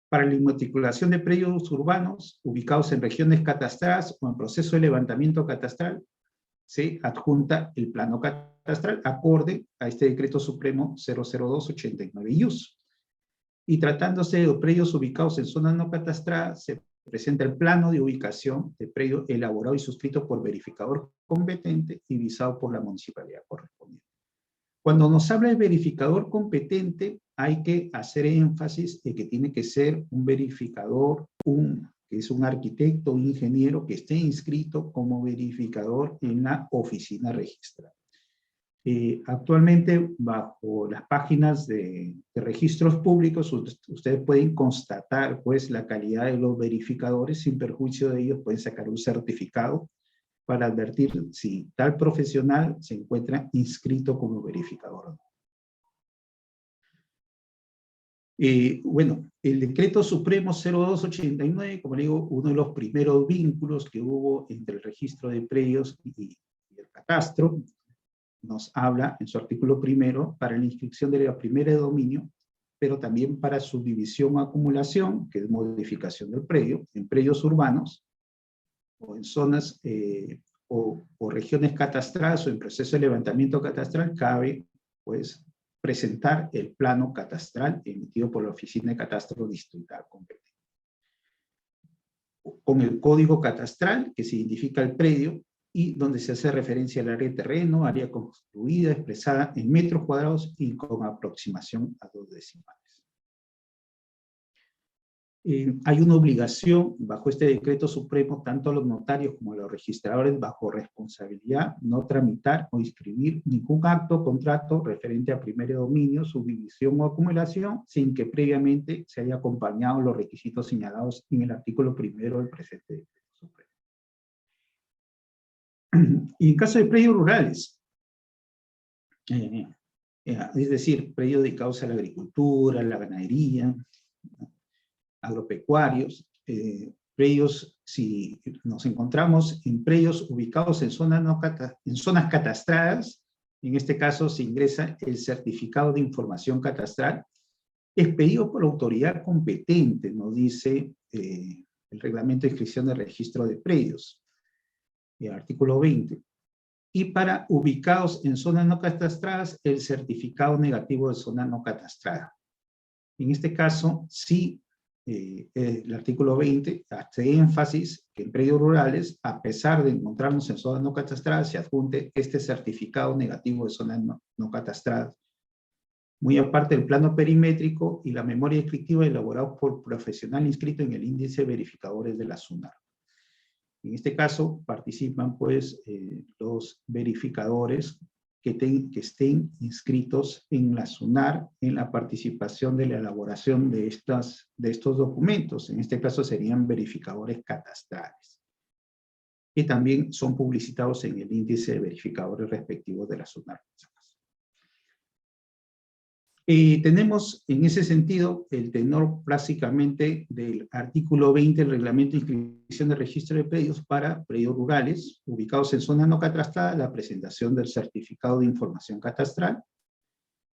Para la inmatriculación de predios urbanos ubicados en regiones catastradas o en proceso de levantamiento catastral, se adjunta el plano catastral acorde a este decreto supremo 002/89-IUS. Y tratándose de predios ubicados en zonas no catastradas, se presenta el plano de ubicación de predio elaborado y suscrito por verificador competente y visado por la municipalidad correspondiente. Cuando nos habla de verificador competente, hay que hacer énfasis en que tiene que ser un verificador, que es un arquitecto o ingeniero que esté inscrito como verificador en la oficina registral. Actualmente, bajo las páginas de registros públicos, ustedes pueden constatar pues la calidad de los verificadores. Sin perjuicio de ellos, pueden sacar un certificado para advertir si tal profesional se encuentra inscrito como verificador. Bueno, el decreto supremo 02/89, como le digo, uno de los primeros vínculos que hubo entre el registro de predios y el catastro, nos habla en su artículo primero para la inscripción de la primera de dominio, pero también para subdivisión o acumulación, que es modificación del predio, en predios urbanos, o en zonas o regiones catastrales o en proceso de levantamiento catastral, cabe pues presentar el plano catastral emitido por la Oficina de Catastro Distrital competente, con el código catastral que se identifica el predio y donde se hace referencia al área de terreno, área construida, expresada en metros cuadrados y con aproximación a 2 decimales. Hay una obligación bajo este decreto supremo, tanto a los notarios como a los registradores, bajo responsabilidad, no tramitar o inscribir ningún acto, contrato referente a primer dominio, subdivisión o acumulación, sin que previamente se haya acompañado los requisitos señalados en el artículo 1 del presente decreto supremo. Y en caso de predios rurales, es decir, predios dedicados a la agricultura, a la ganadería, agropecuarios, predios, si nos encontramos en predios ubicados en zonas catastradas, en este caso se ingresa el certificado de información catastral, expedido por la autoridad competente, nos dice el reglamento de inscripción de registro de predios, el artículo 20. Y para ubicados en zonas no catastradas, el certificado negativo de zona no catastrada. En este caso, sí, el artículo 20 hace énfasis que en predios rurales, a pesar de encontrarnos en zonas no catastradas, se adjunte este certificado negativo de zonas no catastradas. Muy aparte del plano perimétrico y la memoria descriptiva elaborados por profesional inscrito en el índice de verificadores de la SUNAR. En este caso participan pues los verificadores que estén inscritos en la SUNAR en la participación de la elaboración de estos documentos. En este caso serían verificadores catastrales, que también son publicitados en el índice de verificadores respectivos de la SUNAR. Tenemos en ese sentido el tenor básicamente del artículo 20 del reglamento de inscripción de registro de predios para predios rurales ubicados en zonas no catastradas, la presentación del certificado de información catastral.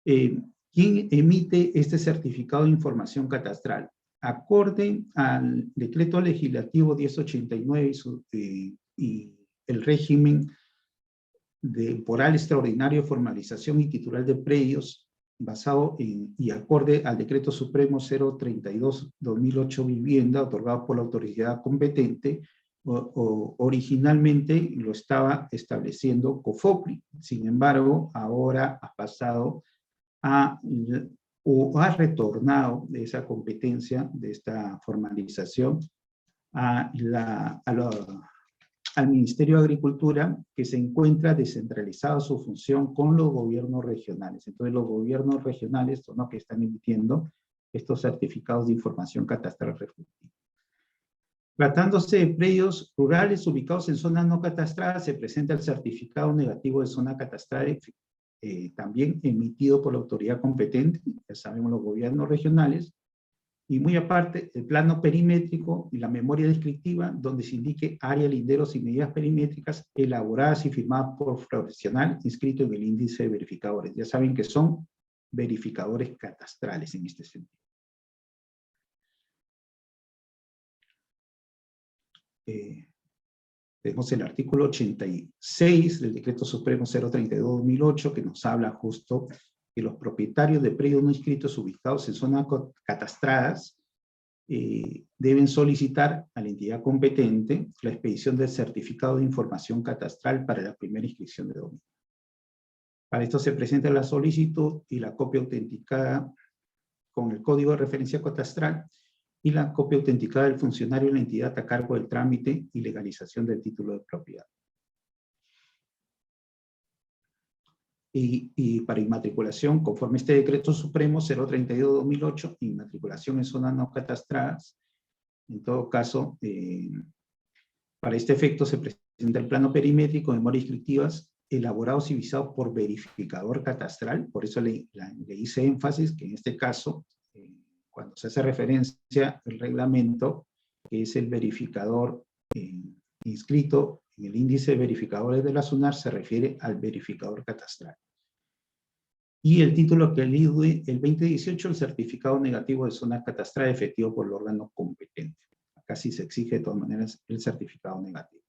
¿Quién emite este certificado de información catastral? Acorde al decreto legislativo 1089 y el régimen temporal extraordinario de formalización y titular de predios, basado y acorde al decreto supremo 032/2008 vivienda, otorgado por la autoridad competente, originalmente lo estaba estableciendo COFOPRI. Sin embargo, ahora ha pasado o ha retornado de esa competencia, de esta formalización, al Ministerio de Agricultura, que se encuentra descentralizado su función con los gobiernos regionales. Entonces los gobiernos regionales son los que están emitiendo estos certificados de información catastral respectiva. Tratándose de predios rurales ubicados en zonas no catastradas, se presenta el certificado negativo de zona catastral, también emitido por la autoridad competente, ya sabemos los gobiernos regionales, y muy aparte, el plano perimétrico y la memoria descriptiva, donde se indique área, linderos y medidas perimétricas elaboradas y firmadas por profesional inscrito en el índice de verificadores. Ya saben que son verificadores catastrales en este sentido. Tenemos el artículo 86 del Decreto Supremo 032/2008, que nos habla justo que los propietarios de predios no inscritos ubicados en zonas catastradas deben solicitar a la entidad competente la expedición del certificado de información catastral para la primera inscripción de dominio. Para esto se presenta la solicitud y la copia autenticada con el código de referencia catastral y la copia autenticada del funcionario de la entidad a cargo del trámite y legalización del título de propiedad. Y para inmatriculación, conforme este decreto supremo 032/2008, inmatriculación en zonas no catastradas, en todo caso, para este efecto se presenta el plano perimétrico de memorias descriptivas elaborados y visados por verificador catastral. Por eso le hice énfasis que en este caso, cuando se hace referencia al reglamento, que es el verificador inscrito en el índice de verificadores de la SUNAR, se refiere al verificador catastral. Y el título que elige el 2018, el certificado negativo de zona catastral efectivo por el órgano competente. Acá sí se exige de todas maneras el certificado negativo.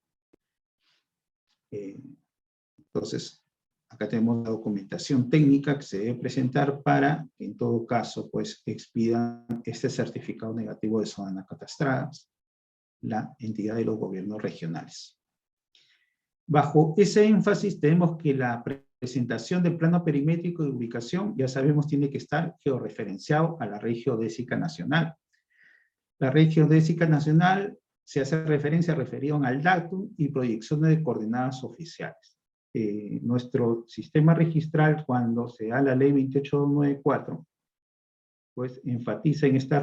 Entonces, acá tenemos la documentación técnica que se debe presentar para que en todo caso pues expidan este certificado negativo de zonas catastradas la entidad de los gobiernos regionales. Bajo ese énfasis tenemos que la presentación del plano perimétrico de ubicación, ya sabemos, tiene que estar georreferenciado a la red geodésica nacional. La Red Geodésica Nacional se hace referencia referido al datum y proyecciones de coordenadas oficiales. Nuestro sistema registral, cuando se da la ley 28294, pues enfatiza en esta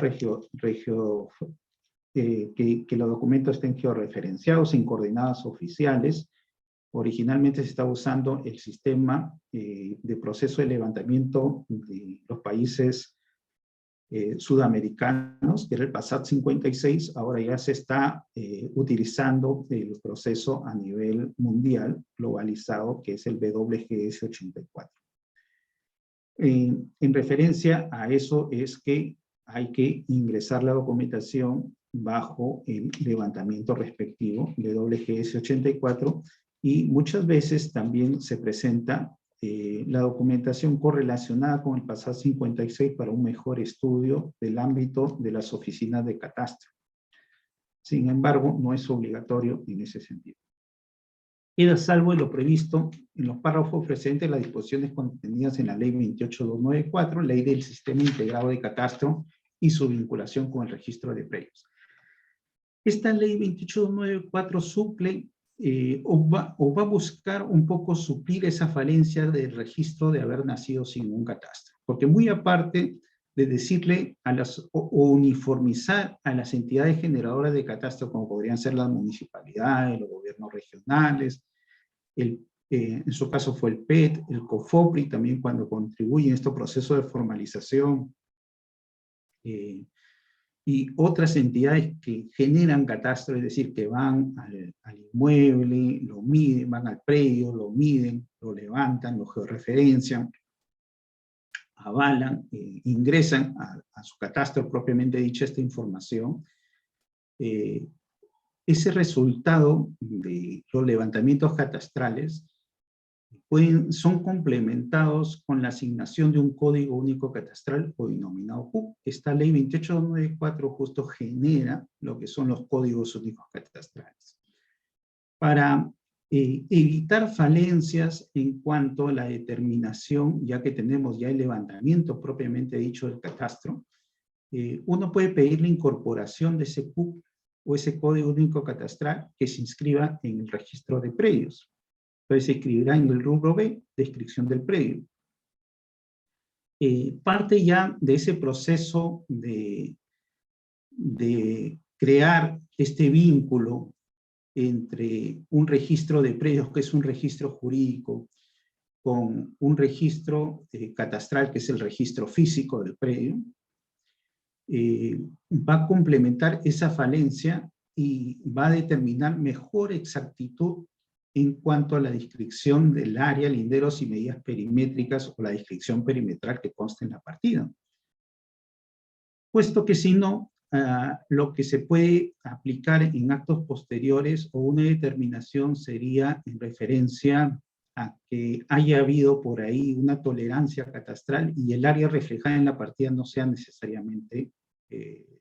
que los documentos estén georreferenciados en coordenadas oficiales. Originalmente se estaba usando el sistema de proceso de levantamiento de los países sudamericanos, que era el PASAT 56, ahora ya se está utilizando el proceso a nivel mundial, globalizado, que es el WGS 84. En referencia a eso es que hay que ingresar la documentación bajo el levantamiento respectivo de WGS 84 y muchas veces también se presenta la documentación correlacionada con el PASAT 56 para un mejor estudio del ámbito de las oficinas de catastro. Sin embargo, no es obligatorio en ese sentido. Queda salvo de lo previsto en los párrafos presentes las disposiciones contenidas en la Ley 28294, Ley del Sistema Integrado de Catastro y su vinculación con el registro de predios. Esta Ley 28294 suple o va a buscar un poco suplir esa falencia del registro de haber nacido sin un catastro. Porque muy aparte de decirle o uniformizar a las entidades generadoras de catastro, como podrían ser las municipalidades, los gobiernos regionales, en su caso fue el PET, el COFOPRI, también cuando contribuye en este proceso de formalización, y otras entidades que generan catastro, es decir, que van al inmueble, lo miden, van al predio, lo miden, lo levantan, lo georreferencian, avalan, ingresan a su catastro propiamente dicha esta información. Ese resultado de los levantamientos catastrales son complementados con la asignación de un código único catastral o denominado CUC. Esta ley 28294 justo genera lo que son los códigos únicos catastrales. Para evitar falencias en cuanto a la determinación, ya que tenemos ya el levantamiento propiamente dicho del catastro, uno puede pedir la incorporación de ese CUC o ese código único catastral que se inscriba en el registro de predios. Entonces se escribirá en el rubro B, descripción del predio. Parte ya de ese proceso de crear este vínculo entre un registro de predios, que es un registro jurídico, con un registro catastral, que es el registro físico del predio, va a complementar esa falencia y va a determinar mejor exactitud en cuanto a la descripción del área, linderos y medidas perimétricas o la descripción perimetral que consta en la partida. Puesto que si no, lo que se puede aplicar en actos posteriores o una determinación sería en referencia a que haya habido por ahí una tolerancia catastral y el área reflejada en la partida no sea necesariamente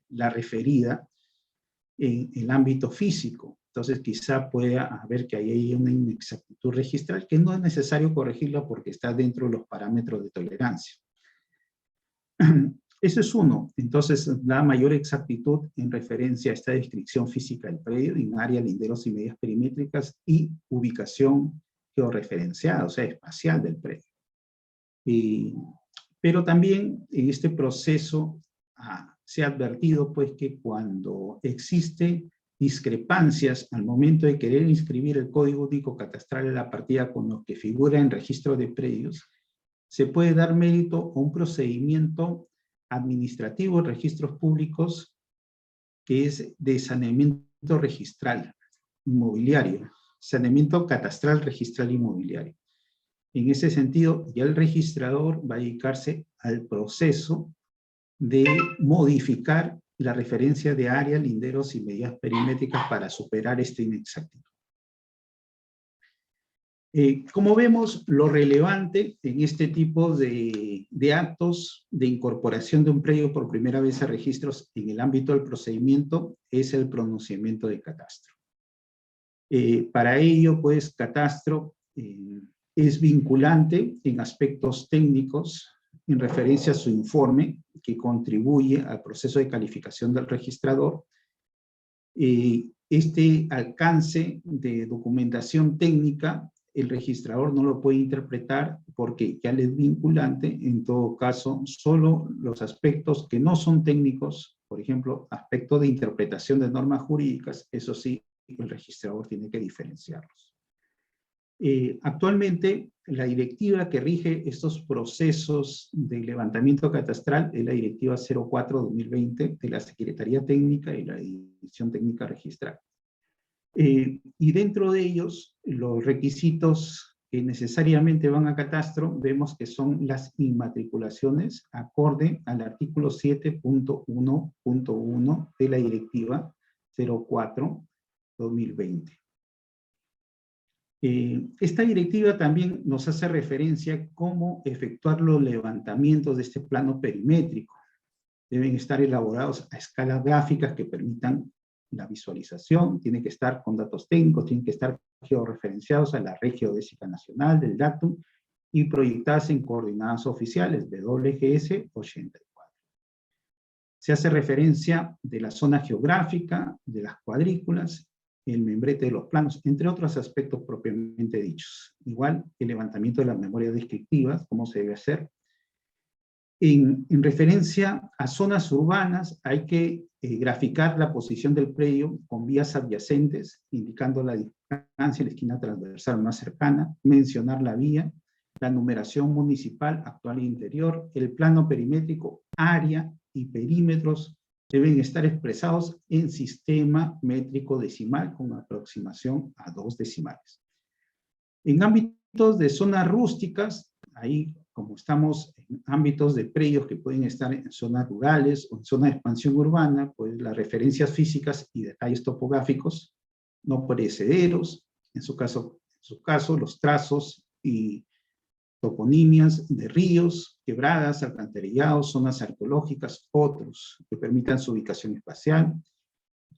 la referida en el ámbito físico. Entonces quizá pueda haber que haya una inexactitud registral que no es necesario corregirla porque está dentro de los parámetros de tolerancia. Eso es uno. Entonces da mayor exactitud en referencia a esta descripción física del predio en área, linderos y medidas perimétricas y ubicación georreferenciada, o sea, espacial del predio. Pero también en este proceso se ha advertido pues que cuando existe discrepancias al momento de querer inscribir el código único catastral en la partida con lo que figura en registro de predios, se puede dar mérito a un procedimiento administrativo de registros públicos que es de saneamiento registral inmobiliario, saneamiento catastral registral inmobiliario. En ese sentido, ya el registrador va a dedicarse al proceso de modificar la referencia de área, linderos y medidas perimétricas para superar esta inexactitud. Como vemos, lo relevante en este tipo de actos de incorporación de un predio por primera vez a registros en el ámbito del procedimiento es el pronunciamiento de catastro. Para ello, pues, catastro es vinculante en aspectos técnicos en referencia a su informe, que contribuye al proceso de calificación del registrador. Este alcance de documentación técnica, el registrador no lo puede interpretar porque ya le es vinculante. En todo caso, solo los aspectos que no son técnicos, por ejemplo, aspectos de interpretación de normas jurídicas, eso sí, el registrador tiene que diferenciarlos. Actualmente, la directiva que rige estos procesos de levantamiento catastral es la Directiva 04-2020 de la Secretaría Técnica y la División Técnica Registral. Y dentro de ellos, los requisitos que necesariamente van a catastro, vemos que son las inmatriculaciones acorde al artículo 7.1.1 de la Directiva 04-2020. Esta directiva también nos hace referencia a cómo efectuar los levantamientos de este plano perimétrico. Deben estar elaborados a escalas gráficas que permitan la visualización, tienen que estar con datos técnicos, tienen que estar georreferenciados a la Red Geodésica Nacional del datum y proyectadas en coordenadas oficiales WGS 84. Se hace referencia de la zona geográfica, de las cuadrículas, el membrete de los planos, entre otros aspectos propiamente dichos. Igual el levantamiento de las memorias descriptivas, cómo se debe hacer. En referencia a zonas urbanas, hay que graficar la posición del predio con vías adyacentes, indicando la distancia en la esquina transversal más cercana, mencionar la vía, la numeración municipal actual e interior, el plano perimétrico, área y perímetros deben estar expresados en sistema métrico decimal con aproximación a 2 decimales. En ámbitos de zonas rústicas, ahí como estamos en ámbitos de predios que pueden estar en zonas rurales o en zonas de expansión urbana, pues las referencias físicas y detalles topográficos no perecederos, en su caso los trazos y toponimias de ríos, quebradas, alcantarillados, zonas arqueológicas, otros que permitan su ubicación espacial.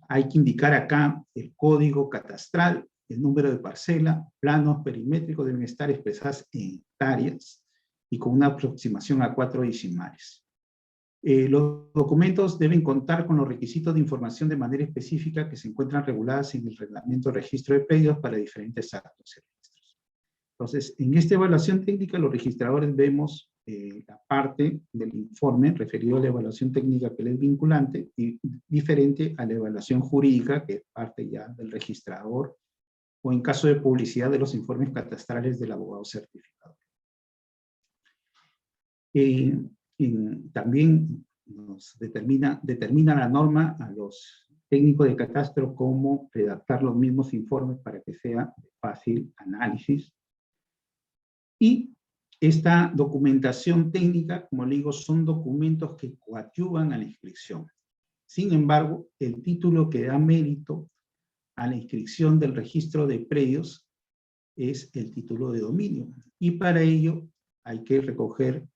Hay que indicar acá el código catastral, el número de parcela, planos perimétricos deben estar expresados en hectáreas y con una aproximación a 4 decimales. Los documentos deben contar con los requisitos de información de manera específica que se encuentran reguladas en el Reglamento de Registro de Predios para diferentes actos y registros. Entonces, en esta evaluación técnica, los registradores vemos la parte del informe referido a la evaluación técnica que es vinculante y diferente a la evaluación jurídica que es parte ya del registrador o en caso de publicidad de los informes catastrales del abogado certificador. También nos determina la norma a los técnicos de catastro cómo redactar los mismos informes para que sea de fácil análisis. Y esta documentación técnica, como le digo, son documentos que coadyuvan a la inscripción. Sin embargo, el título que da mérito a la inscripción del registro de predios es el título de dominio. Y para ello hay que recoger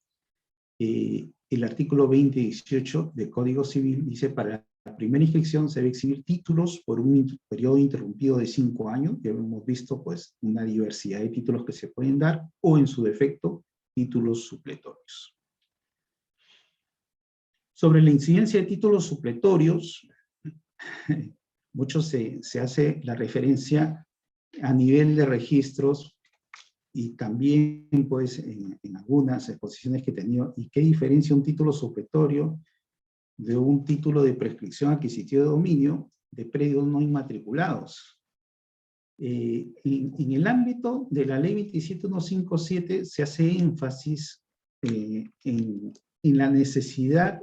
el artículo 2018 del Código Civil. Dice, para la primera inscripción se debe exhibir títulos por un periodo interrumpido de 5 años. Ya hemos visto pues una diversidad de títulos que se pueden dar, o en su defecto, títulos supletorios. Sobre la incidencia de títulos supletorios, mucho se hace la referencia a nivel de registros y también pues en algunas exposiciones que he tenido, y qué diferencia un título supletorio de un título de prescripción adquisitiva de dominio de predios no inmatriculados. En el ámbito de la ley 27157 se hace énfasis en la necesidad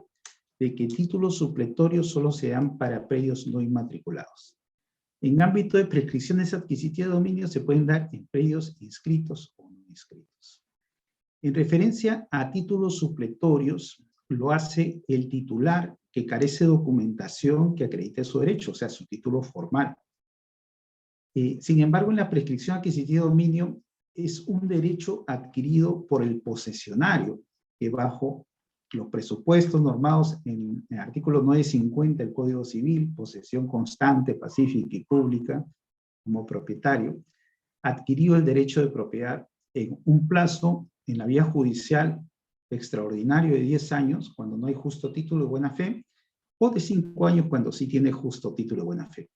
de que títulos supletorios solo se dan para predios no inmatriculados. En ámbito de prescripciones adquisitivas de dominio se pueden dar en predios inscritos o no inscritos. En referencia a títulos supletorios, lo hace el titular que carece de documentación que acredite su derecho, o sea, su título formal. Sin embargo, en la prescripción adquisitiva de dominio es un derecho adquirido por el posesionario, que bajo los presupuestos normados en el artículo 950 del Código Civil, posesión constante, pacífica y pública, como propietario, adquirió el derecho de propiedad en un plazo en la vía judicial extraordinario de 10 años, cuando no hay justo título de buena fe, o de 5 años cuando sí tiene justo título de buena fe.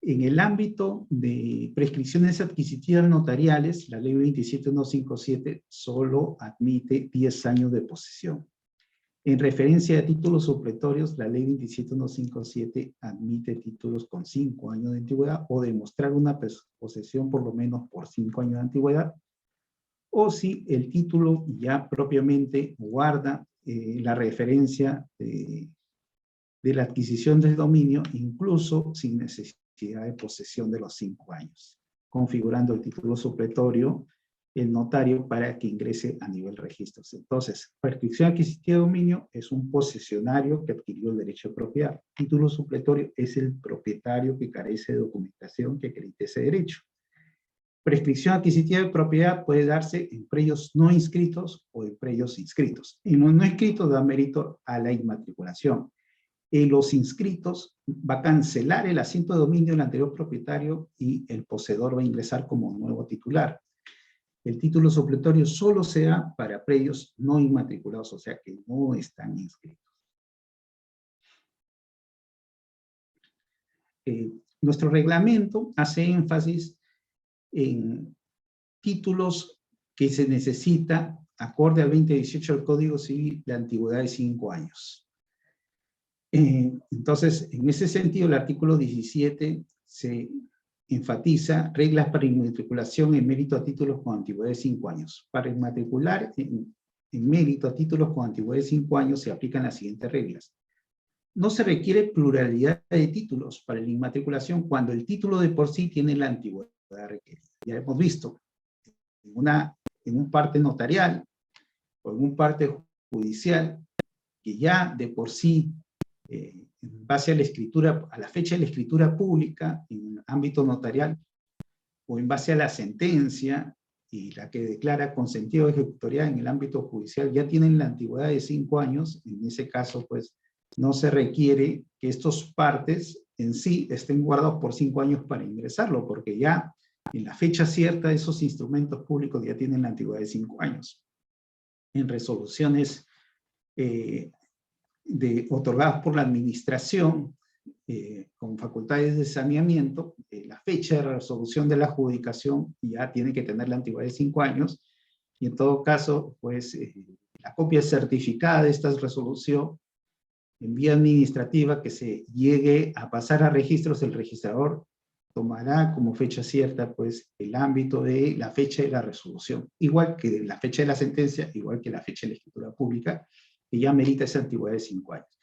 En el ámbito de prescripciones adquisitivas notariales, la ley 27157 solo admite 10 años de posesión. En referencia a títulos supletorios, la ley 27157 admite títulos con 5 años de antigüedad o demostrar una posesión por lo menos por 5 años de antigüedad, o si el título ya propiamente guarda la referencia de la adquisición del dominio, incluso sin necesidad de posesión de los 5 años, configurando el título supletorio el notario para que ingrese a nivel registros. Entonces, prescripción adquisitiva de dominio es un posesionario que adquirió el derecho de propiedad. Título supletorio es el propietario que carece de documentación que acredite ese derecho. Prescripción adquisitiva de propiedad puede darse en predios no inscritos o en predios inscritos. En los no inscritos da mérito a la inmatriculación. En los inscritos va a cancelar el asiento de dominio del anterior propietario y el poseedor va a ingresar como nuevo titular. El título supletorio solo se da para predios no inmatriculados, o sea que no están inscritos. Nuestro reglamento hace énfasis en títulos que se necesita, acorde al 2018 del Código Civil, de antigüedad de 5 años. Entonces, en ese sentido, el artículo 17 se enfatiza reglas para inmatriculación en mérito a títulos con antigüedad de 5 años. Para inmatricular en mérito a títulos con antigüedad de 5 años se aplican las siguientes reglas. No se requiere pluralidad de títulos para la inmatriculación cuando el título de por sí tiene la antigüedad requerida. Ya hemos visto, en un parte notarial o en un parte judicial, que ya de por sí, en base a la escritura, a la fecha de la escritura pública en el ámbito notarial, o en base a la sentencia y la que declara consentido de ejecutorial en el ámbito judicial, ya tienen la antigüedad de 5 años. En ese caso, pues, no se requiere que estos partes en sí estén guardados por 5 años para ingresarlo, porque ya en la fecha cierta esos instrumentos públicos ya tienen la antigüedad de 5 años. En resoluciones otorgadas por la administración con facultades de saneamiento, la fecha de resolución de la adjudicación ya tiene que tener la antigüedad de 5 años, y en todo caso, pues, la copia certificada de esta resolución en vía administrativa que se llegue a pasar a registros, el registrador tomará como fecha cierta, pues, el ámbito de la fecha de la resolución, igual que la fecha de la sentencia, igual que la fecha de la escritura pública, que ya merita esa antigüedad de 5 años.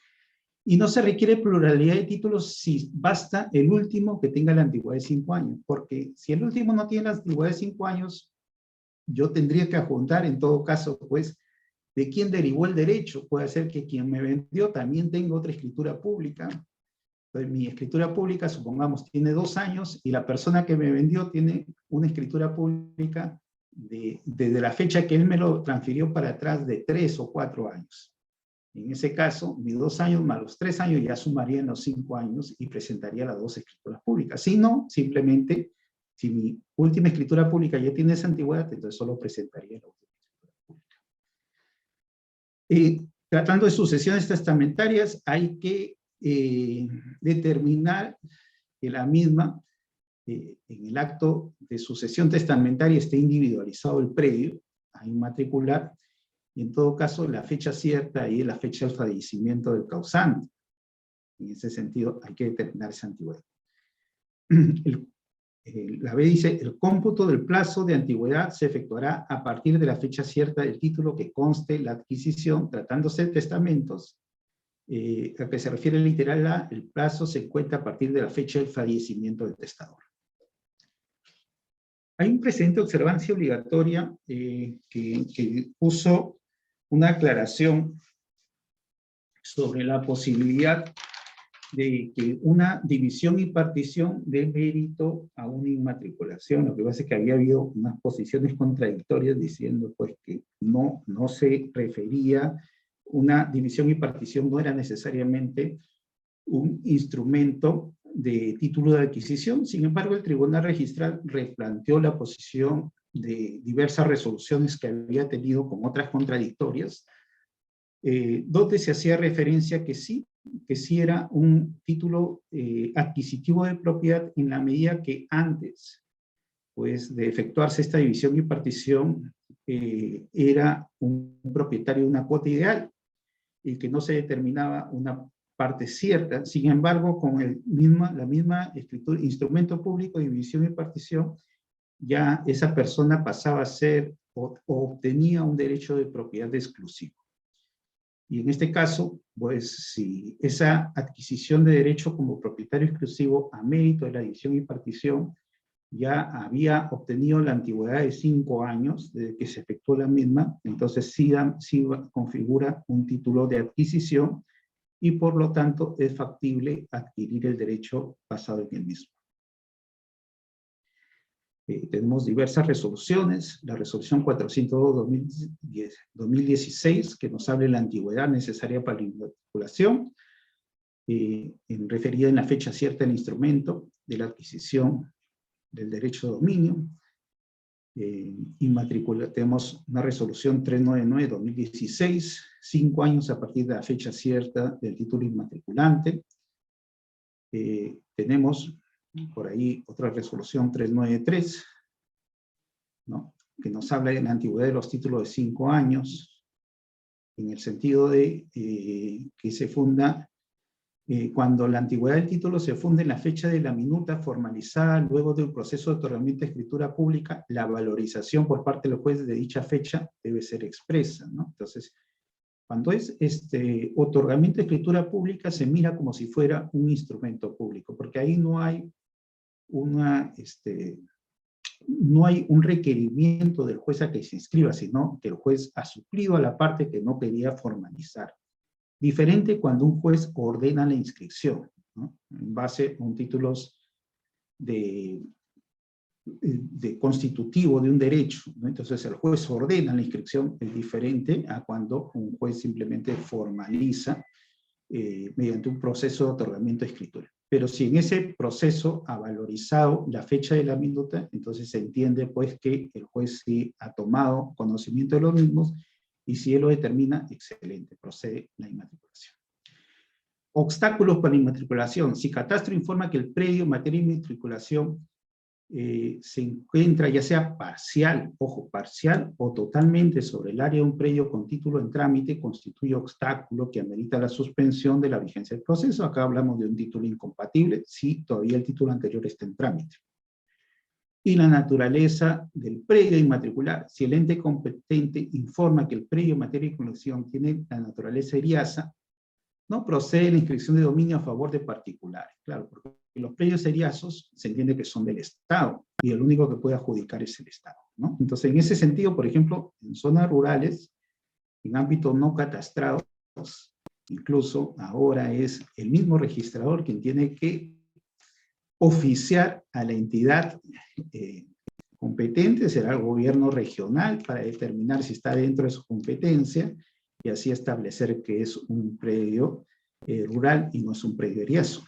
Y no se requiere pluralidad de títulos si basta el último que tenga la antigüedad de 5 años, porque si el último no tiene la antigüedad de 5 años, yo tendría que adjuntar en todo caso, pues, de quién derivó el derecho. Puede ser que quien me vendió también tenga otra escritura pública. Entonces, mi escritura pública, supongamos, tiene 2 años, y la persona que me vendió tiene una escritura pública desde la fecha que él me lo transfirió para atrás de 3 o 4 años. En ese caso, mis 2 años más los 3 años ya sumarían los 5 años y presentaría las 2 escrituras públicas. Si no, simplemente, si mi última escritura pública ya tiene esa antigüedad, entonces solo presentaría la última escritura pública. Tratando de sucesiones testamentarias, hay que determinar que la misma, en el acto de sucesión testamentaria, esté individualizado el predio a inmatricular, y en todo caso la fecha cierta y la fecha del fallecimiento del causante. En ese sentido hay que determinar esa antigüedad. La B dice, el cómputo del plazo de antigüedad se efectuará a partir de la fecha cierta del título que conste la adquisición, tratándose de testamentos. A que se refiere el literal A, el plazo se cuenta a partir de la fecha del fallecimiento del testador. Hay un precedente de observancia obligatoria que puso una aclaración sobre la posibilidad de que una división y partición dé mérito a una inmatriculación. Lo que pasa es que había habido unas posiciones contradictorias diciendo, pues, que no se refería, una división y partición no era necesariamente un instrumento de título de adquisición. Sin embargo, el Tribunal Registral replanteó la posición de diversas resoluciones que había tenido con otras contradictorias, donde se hacía referencia que sí era un título adquisitivo de propiedad en la medida que antes, pues, de efectuarse esta división y partición, era un propietario de una cuota ideal y que no se determinaba una parte cierta. Sin embargo, con la misma escritura, instrumento público de división y partición, ya esa persona pasaba a ser o obtenía un derecho de propiedad exclusivo. Y en este caso, pues, si esa adquisición de derecho como propietario exclusivo a mérito de la división y partición ya había obtenido la antigüedad de 5 años desde que se efectuó la misma, entonces sí configura un título de adquisición y por lo tanto es factible adquirir el derecho basado en el mismo. Tenemos diversas resoluciones, la resolución 402-2016, que nos habla de la antigüedad necesaria para la inmatriculación, referida en la fecha cierta del instrumento de la adquisición del derecho de dominio. Tenemos una resolución 399-2016, 5 años a partir de la fecha cierta del título inmatriculante. Tenemos por ahí otra resolución 393, ¿no?, que nos habla de la antigüedad de los títulos de 5 años, en el sentido de que se funda, cuando la antigüedad del título se funda en la fecha de la minuta formalizada luego de un proceso de otorgamiento de escritura pública, la valorización por parte del juez de dicha fecha debe ser expresa, ¿no? Entonces, cuando es otorgamiento de escritura pública, se mira como si fuera un instrumento público, porque ahí no hay no hay un requerimiento del juez a que se inscriba, sino que el juez ha suplido a la parte que no quería formalizar. Diferente cuando un juez ordena la inscripción, ¿no?, en base a un títulos de constitutivo de un derecho, ¿no? Entonces el juez ordena la inscripción, es diferente a cuando un juez simplemente formaliza mediante un proceso de otorgamiento de escritura. Pero si en ese proceso ha valorizado la fecha de la minuta, entonces se entiende pues que el juez sí ha tomado conocimiento de los mismos, y si él lo determina, excelente, procede la inmatriculación. Obstáculos para la inmatriculación. Si Catastro informa que el predio en materia de inmatriculación se encuentra ya sea parcial, ojo, parcial o totalmente sobre el área de un predio con título en trámite, constituye obstáculo que amerita la suspensión de la vigencia del proceso. Acá hablamos de un título incompatible si todavía el título anterior está en trámite. Y la naturaleza del predio a inmatricular. Si el ente competente informa que el predio en materia de inmatriculación tiene la naturaleza eriaza, no procede la inscripción de dominio a favor de particulares. Claro, porque los predios eriazos se entiende que son del Estado, y el único que puede adjudicar es el Estado, ¿no? Entonces, en ese sentido, por ejemplo, en zonas rurales, en ámbitos no catastrados, incluso ahora es el mismo registrador quien tiene que oficiar a la entidad competente, será el gobierno regional, para determinar si está dentro de su competencia, y así establecer que es un predio rural y no es un predio eriazo.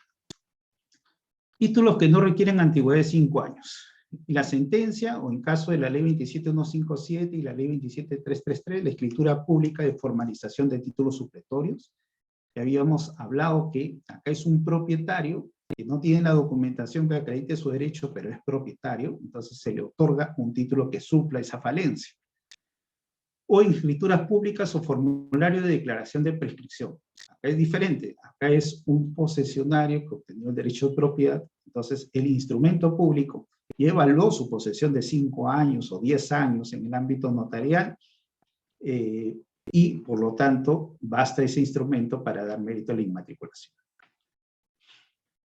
Títulos que no requieren antigüedad de 5 años. La sentencia, o en caso de la ley 27157 y la ley 27333, la escritura pública de formalización de títulos supletorios. Ya habíamos hablado que acá es un propietario que no tiene la documentación que acredite su derecho, pero es propietario, entonces se le otorga un título que supla esa falencia. O en escrituras públicas o formulario de declaración de prescripción. Acá es diferente, acá es un posesionario que obtenió el derecho de propiedad, entonces el instrumento público y evaluó su posesión de 5 años o 10 años en el ámbito notarial, y por lo tanto basta ese instrumento para dar mérito a la inmatriculación.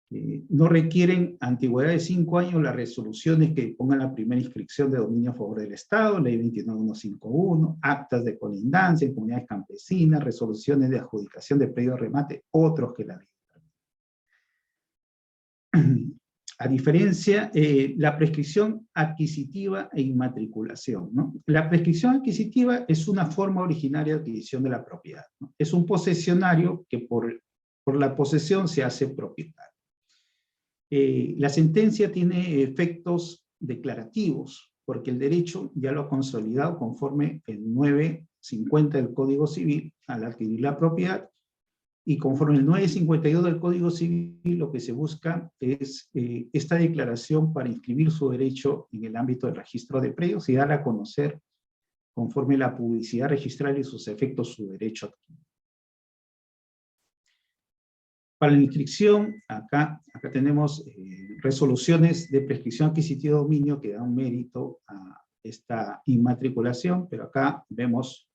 No requieren antigüedad de 5 años las resoluciones que pongan la primera inscripción de dominio a favor del Estado, ley 29151, actas de colindancia en comunidades campesinas, resoluciones de adjudicación de predio de remate, otros que la ley. A diferencia, la prescripción adquisitiva e inmatriculación, ¿no? La prescripción adquisitiva es una forma originaria de adquisición de la propiedad, ¿no? Es un posesionario que por la posesión se hace propietario. La sentencia tiene efectos declarativos, porque el derecho ya lo ha consolidado conforme el 950 del Código Civil al adquirir la propiedad, y conforme el 952 del Código Civil lo que se busca es esta declaración para inscribir su derecho en el ámbito del registro de predios y dar a conocer, conforme la publicidad registral y sus efectos, su derecho adquirido. Para la inscripción, acá tenemos resoluciones de prescripción adquisitiva de dominio que dan mérito a esta inmatriculación, pero acá vemos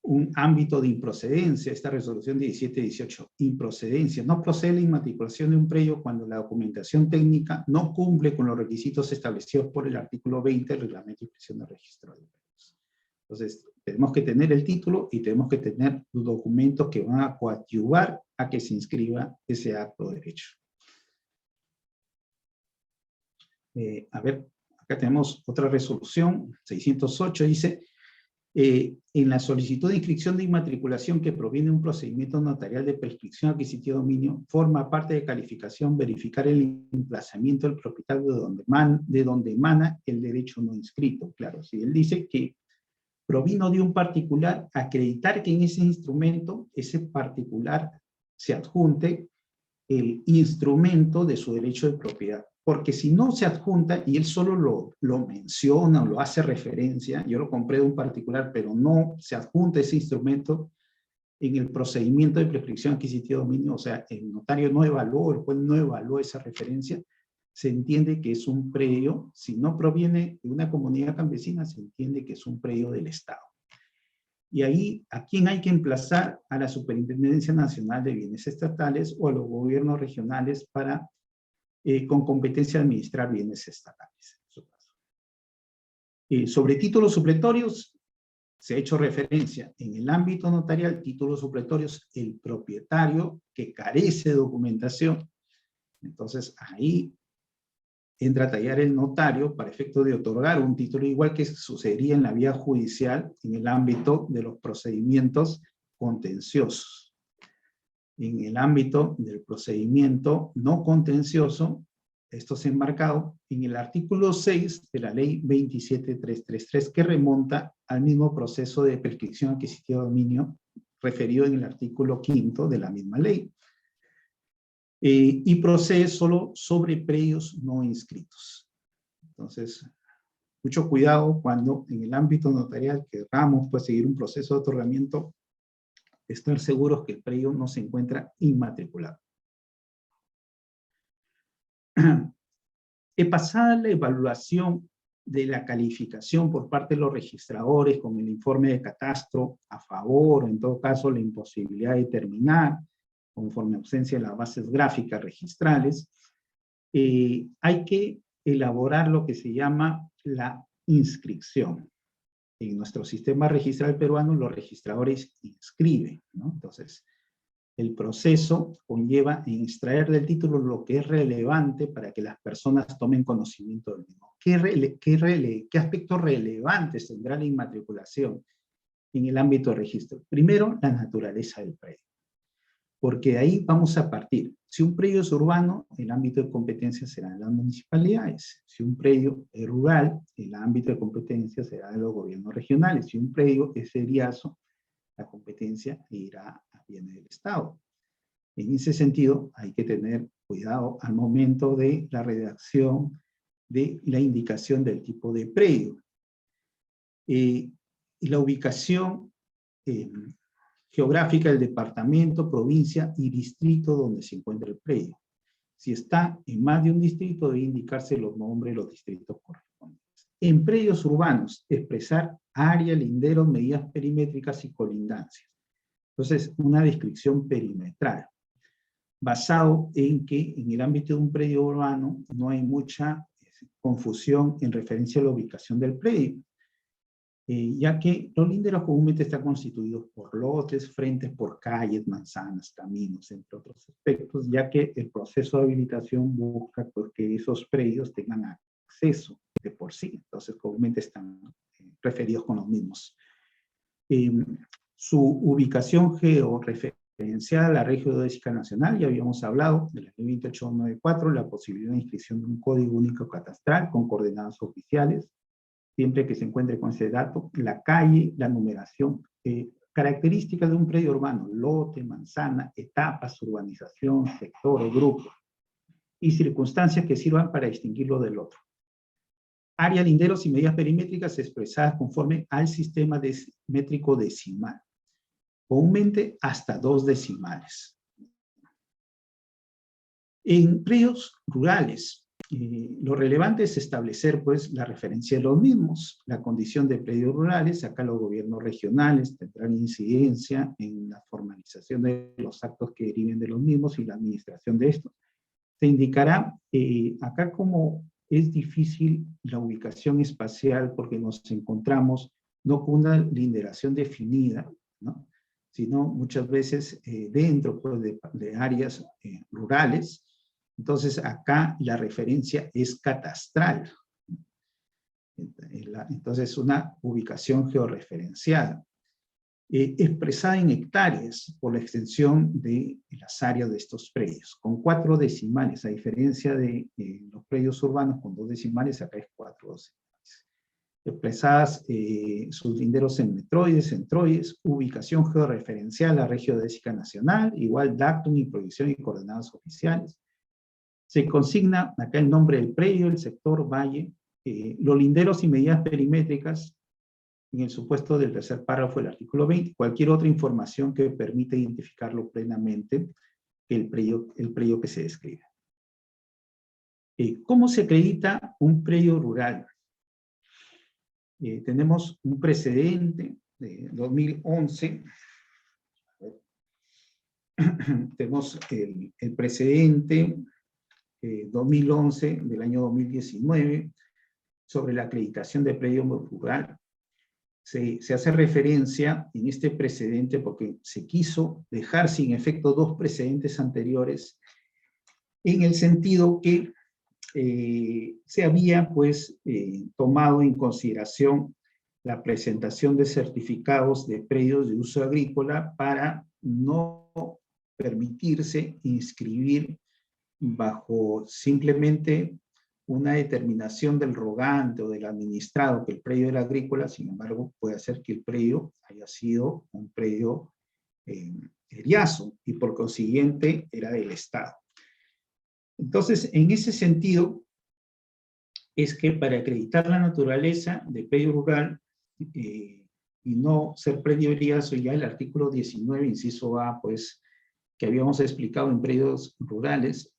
un ámbito de improcedencia, esta resolución 1718, improcedencia. No procede la inmatriculación de un predio cuando la documentación técnica no cumple con los requisitos establecidos por el artículo 20 del Reglamento de Inscripción de Registro de Predios. Entonces, tenemos que tener el título y tenemos que tener los documentos que van a coadyuvar a que se inscriba ese acto de derecho. A ver, acá tenemos otra resolución, 608, dice: en la solicitud de inscripción de inmatriculación que proviene de un procedimiento notarial de prescripción adquisitiva de dominio, forma parte de calificación verificar el emplazamiento del propietario de donde emana el derecho no inscrito. Claro, si él dice que provino de un particular, acreditar que en ese instrumento, ese particular se adjunte el instrumento de su derecho de propiedad. Porque si no se adjunta y él solo lo menciona o lo hace referencia, yo lo compré de un particular, pero no se adjunta ese instrumento en el procedimiento de prescripción adquisitiva de dominio, o sea, el notario no evaluó, el juez no evaluó esa referencia, se entiende que es un predio. Si no proviene de una comunidad campesina, se entiende que es un predio del Estado. Y ahí, ¿a quién hay que emplazar? A la Superintendencia Nacional de Bienes Estatales o a los gobiernos regionales para, con competencia de administrar bienes estatales. Sobre títulos supletorios, se ha hecho referencia. En el ámbito notarial, títulos supletorios, el propietario que carece de documentación. Entonces, ahí entra a tallar el notario para efecto de otorgar un título, igual que sucedería en la vía judicial en el ámbito de los procedimientos contenciosos. En el ámbito del procedimiento no contencioso, esto se ha enmarcado en el artículo 6 de la ley 27333, que remonta al mismo proceso de prescripción adquisitiva de dominio referido en el artículo 5 de la misma ley. Y procede solo sobre predios no inscritos. Entonces, mucho cuidado cuando en el ámbito notarial queramos pues, seguir un proceso de otorgamiento, estar seguros que el predio no se encuentra inmatriculado. Pasada la evaluación de la calificación por parte de los registradores con el informe de catastro a favor, o en todo caso la imposibilidad de terminar, conforme ausencia de las bases gráficas registrales, hay que elaborar lo que se llama la inscripción. En nuestro sistema registral peruano, los registradores inscriben, ¿no? Entonces, el proceso conlleva en extraer del título lo que es relevante para que las personas tomen conocimiento del mismo. ¿Qué aspectos relevantes tendrá la inmatriculación en el ámbito de registro? Primero, la naturaleza del predio. Porque de ahí vamos a partir. Si un predio es urbano, el ámbito de competencia será de las municipalidades. Si un predio es rural, el ámbito de competencia será de los gobiernos regionales. Si un predio es eriazo, la competencia irá a bienes del Estado. En ese sentido, hay que tener cuidado al momento de la redacción de la indicación del tipo de predio. Y la ubicación geográfica del departamento, provincia y distrito donde se encuentra el predio. Si está en más de un distrito, debe indicarse los nombres de los distritos correspondientes. En predios urbanos, expresar área, linderos, medidas perimétricas y colindancias. Entonces, una descripción perimetral, basado en que en el ámbito de un predio urbano no hay mucha confusión en referencia a la ubicación del predio. Ya que los linderos comúnmente están constituidos por lotes, frentes por calles, manzanas, caminos, entre otros aspectos, ya que el proceso de habilitación busca pues, que esos predios tengan acceso de por sí, entonces comúnmente están referidos con los mismos. Su ubicación georreferenciada a la red geodésica nacional, ya habíamos hablado de la ley 28294, la posibilidad de inscripción de un código único catastral con coordenadas oficiales, siempre que se encuentre con ese dato, la calle, la numeración, características de un predio urbano, lote, manzana, etapas, urbanización, sector o grupo, y circunstancias que sirvan para distinguirlo del otro. Área, linderos y medidas perimétricas expresadas conforme al sistema métrico decimal, comúnmente hasta 2 decimales. En predios rurales, lo relevante es establecer pues la referencia de los mismos, la condición de predios rurales. Acá los gobiernos regionales tendrán incidencia en la formalización de los actos que deriven de los mismos y la administración de estos. Se indicará acá como es difícil la ubicación espacial porque nos encontramos no con una linderación definida, ¿no?, sino muchas veces dentro pues, de áreas rurales. Entonces acá la referencia es catastral. Entonces una ubicación georreferenciada, expresada en hectáreas por la extensión de las áreas de estos predios, con 4 decimales, a diferencia de los predios urbanos con 2 decimales, acá es 4 decimales. Expresadas sus linderos en metroides, centroides, ubicación georreferencial a geodésica nacional, igual datum y proyección y coordenadas oficiales. Se consigna acá el nombre del predio, el sector, valle, los linderos y medidas perimétricas, en el supuesto del tercer párrafo del artículo 20, cualquier otra información que permita identificarlo plenamente, el predio que se describe. ¿Cómo se acredita un predio rural? Tenemos un precedente de 2011, tenemos el precedente 2011 del año 2019 sobre la acreditación de predio rural. Se hace referencia en este precedente porque se quiso dejar sin efecto 2 precedentes anteriores, en el sentido que se había pues tomado en consideración la presentación de certificados de predios de uso agrícola para no permitirse inscribir bajo simplemente una determinación del rogante o del administrado que el predio era agrícola. Sin embargo, puede ser que el predio haya sido un predio eriazo y por consiguiente era del Estado. Entonces, en ese sentido, es que para acreditar la naturaleza de predio rural y no ser predio eriazo, ya el artículo 19, inciso A, pues, que habíamos explicado en predios rurales,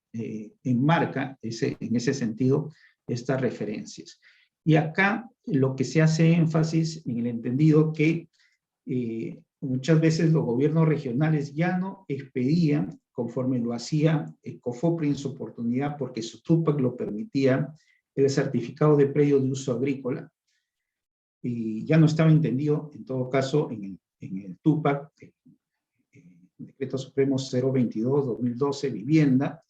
enmarca en ese sentido estas referencias. Y acá lo que se hace énfasis en el entendido que muchas veces los gobiernos regionales ya no expedían, conforme lo hacía COFOPRI en su oportunidad, porque su TUPAC lo permitía, el certificado de predio de uso agrícola, y ya no estaba entendido, en todo caso, en el TUPAC, Decreto Supremo 022-2012, vivienda,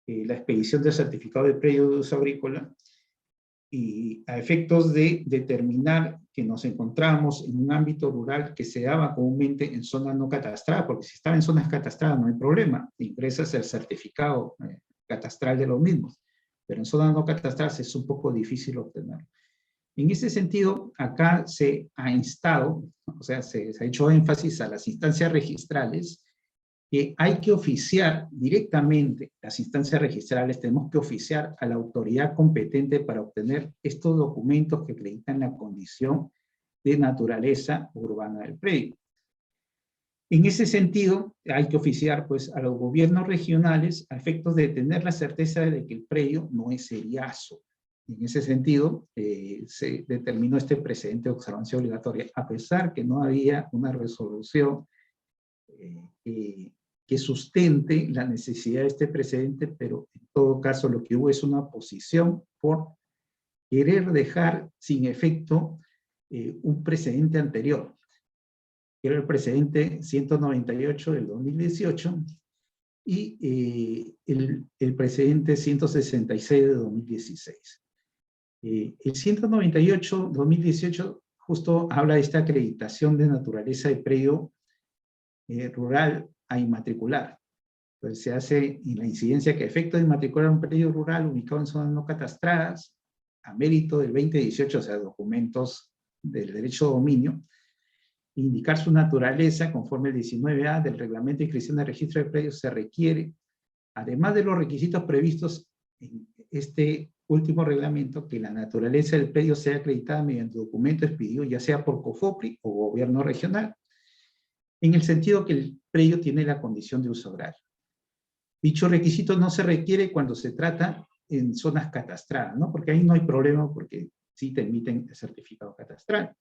la expedición del certificado de predio de uso agrícola, y a efectos de determinar que nos encontramos en un ámbito rural que se daba comúnmente en zonas no catastradas, porque si estaba en zonas catastradas no hay problema, ingresas el certificado catastral de los mismos, pero en zonas no catastradas es un poco difícil obtenerlo. En ese sentido, acá se ha instado, o sea, se ha hecho énfasis a las instancias registrales, que hay que oficiar directamente, las instancias registrales tenemos que oficiar a la autoridad competente para obtener estos documentos que acreditan la condición de naturaleza urbana del predio. En ese sentido, hay que oficiar pues, a los gobiernos regionales a efectos de tener la certeza de que el predio no es eriazo. En ese sentido, se determinó este precedente de observancia obligatoria, a pesar que no había una resolución que sustente la necesidad de este precedente, pero en todo caso lo que hubo es una oposición por querer dejar sin efecto un precedente anterior, que era el precedente 198 del 2018 y el precedente 166 de 2016. El 198-2018 justo habla de esta acreditación de naturaleza de predio rural a inmatricular. Entonces se hace en la incidencia que a efecto de inmatricular un predio rural ubicado en zonas no catastradas, a mérito del 2018, o sea, documentos del derecho de dominio, indicar su naturaleza conforme el 19A del Reglamento de Inscripción de Registro de Predios se requiere, además de los requisitos previstos en este último reglamento, que la naturaleza del predio sea acreditada mediante documento expedido ya sea por COFOPRI o gobierno regional, en el sentido que el predio tiene la condición de uso agrario. Dicho requisito no se requiere cuando se trata en zonas catastrales, ¿no? Porque ahí no hay problema porque sí te emiten el certificado catastral.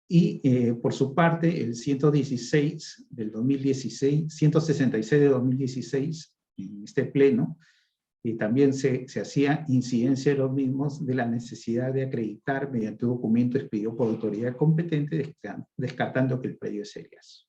Y por su parte, el 116 del 2016, 166 de 2016, en este pleno, también se hacía incidencia de los mismos de la necesidad de acreditar mediante un documento expedido por autoridad competente, descartando que el predio es seriazo.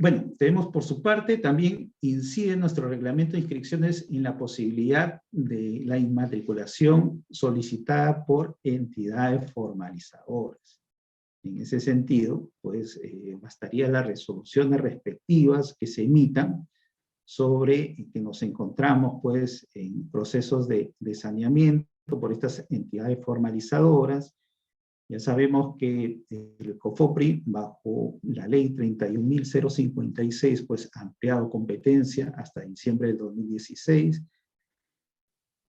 Bueno, tenemos por su parte, también incide nuestro reglamento de inscripciones en la posibilidad de la inmatriculación solicitada por entidades formalizadoras. En ese sentido, pues bastaría las resoluciones respectivas que se emitan sobre que nos encontramos pues en procesos de saneamiento por estas entidades formalizadoras. Ya sabemos que el COFOPRI, bajo la ley 31.056, pues ha ampliado competencia hasta diciembre del 2016.